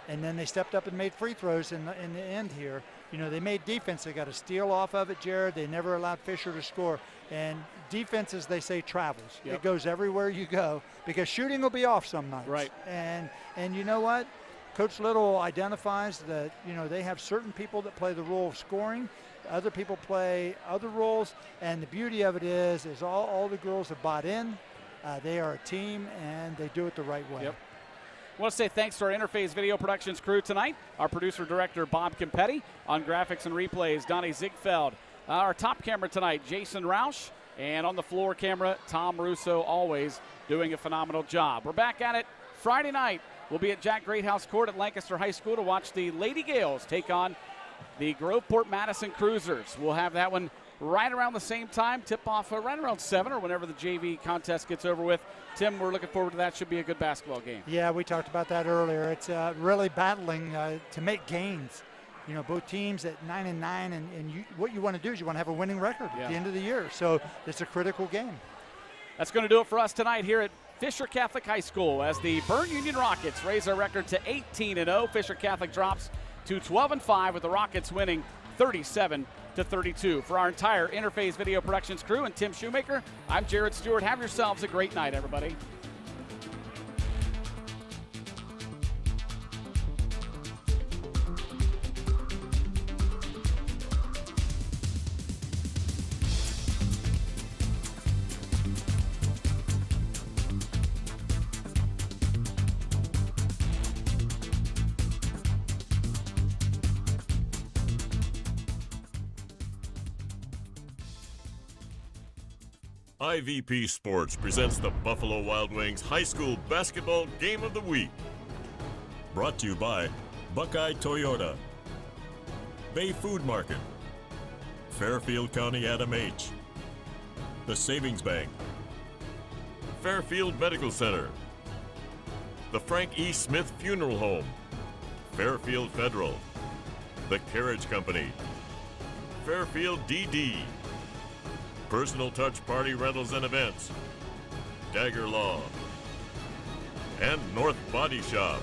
and then they stepped up and made free throws in the end here, you know, they made defense. They got a steal off of it, Jared. They never allowed Fisher to score. And defense, as they say, travels. Yep. It goes everywhere you go because shooting will be off some nights. Right. And you know what? Coach Little identifies that, you know, they have certain people that play the role of scoring. Other people play other roles. And the beauty of it is all the girls have bought in. They are a team, and they do it the right way. Yep. I want to say thanks to our Interface Video Productions crew tonight. Our producer-director, Bob Campetti. On graphics and replays, Donnie Ziegfeld. Our top camera tonight, Jason Roush. And on the floor camera, Tom Russo, always doing a phenomenal job. We're back at it Friday night. We'll be at Jack Greathouse Court at Lancaster High School to watch the Lady Gales take on the Groveport Madison Cruisers. We'll have that one right around the same time, tip-off right around 7 or whenever the JV contest gets over with. Tim, we're looking forward to that. Should be a good basketball game. Yeah, we talked about that earlier. It's really battling to make gains. You know, both teams at 9-9, and what you want to do is you want to have a winning record at the end of the year. So it's a critical game. That's going to do it for us tonight here at Fisher Catholic High School as the Berne Union Rockets raise their record to 18-0. Fisher Catholic drops to 12-5 with the Rockets winning 37-32. For our entire Interface Video Productions crew and Tim Shoemaker, I'm Jared Stewart. Have yourselves a great night, everybody. IVP Sports presents the Buffalo Wild Wings High School Basketball Game of the Week. Brought to you by Buckeye Toyota, Bay Food Market, Fairfield County Adam H., the Savings Bank, Fairfield Medical Center, the Frank E. Smith Funeral Home, Fairfield Federal, the Carriage Company, Fairfield DD, Personal Touch Party Rentals and Events, Dagger Law, and North Body Shop.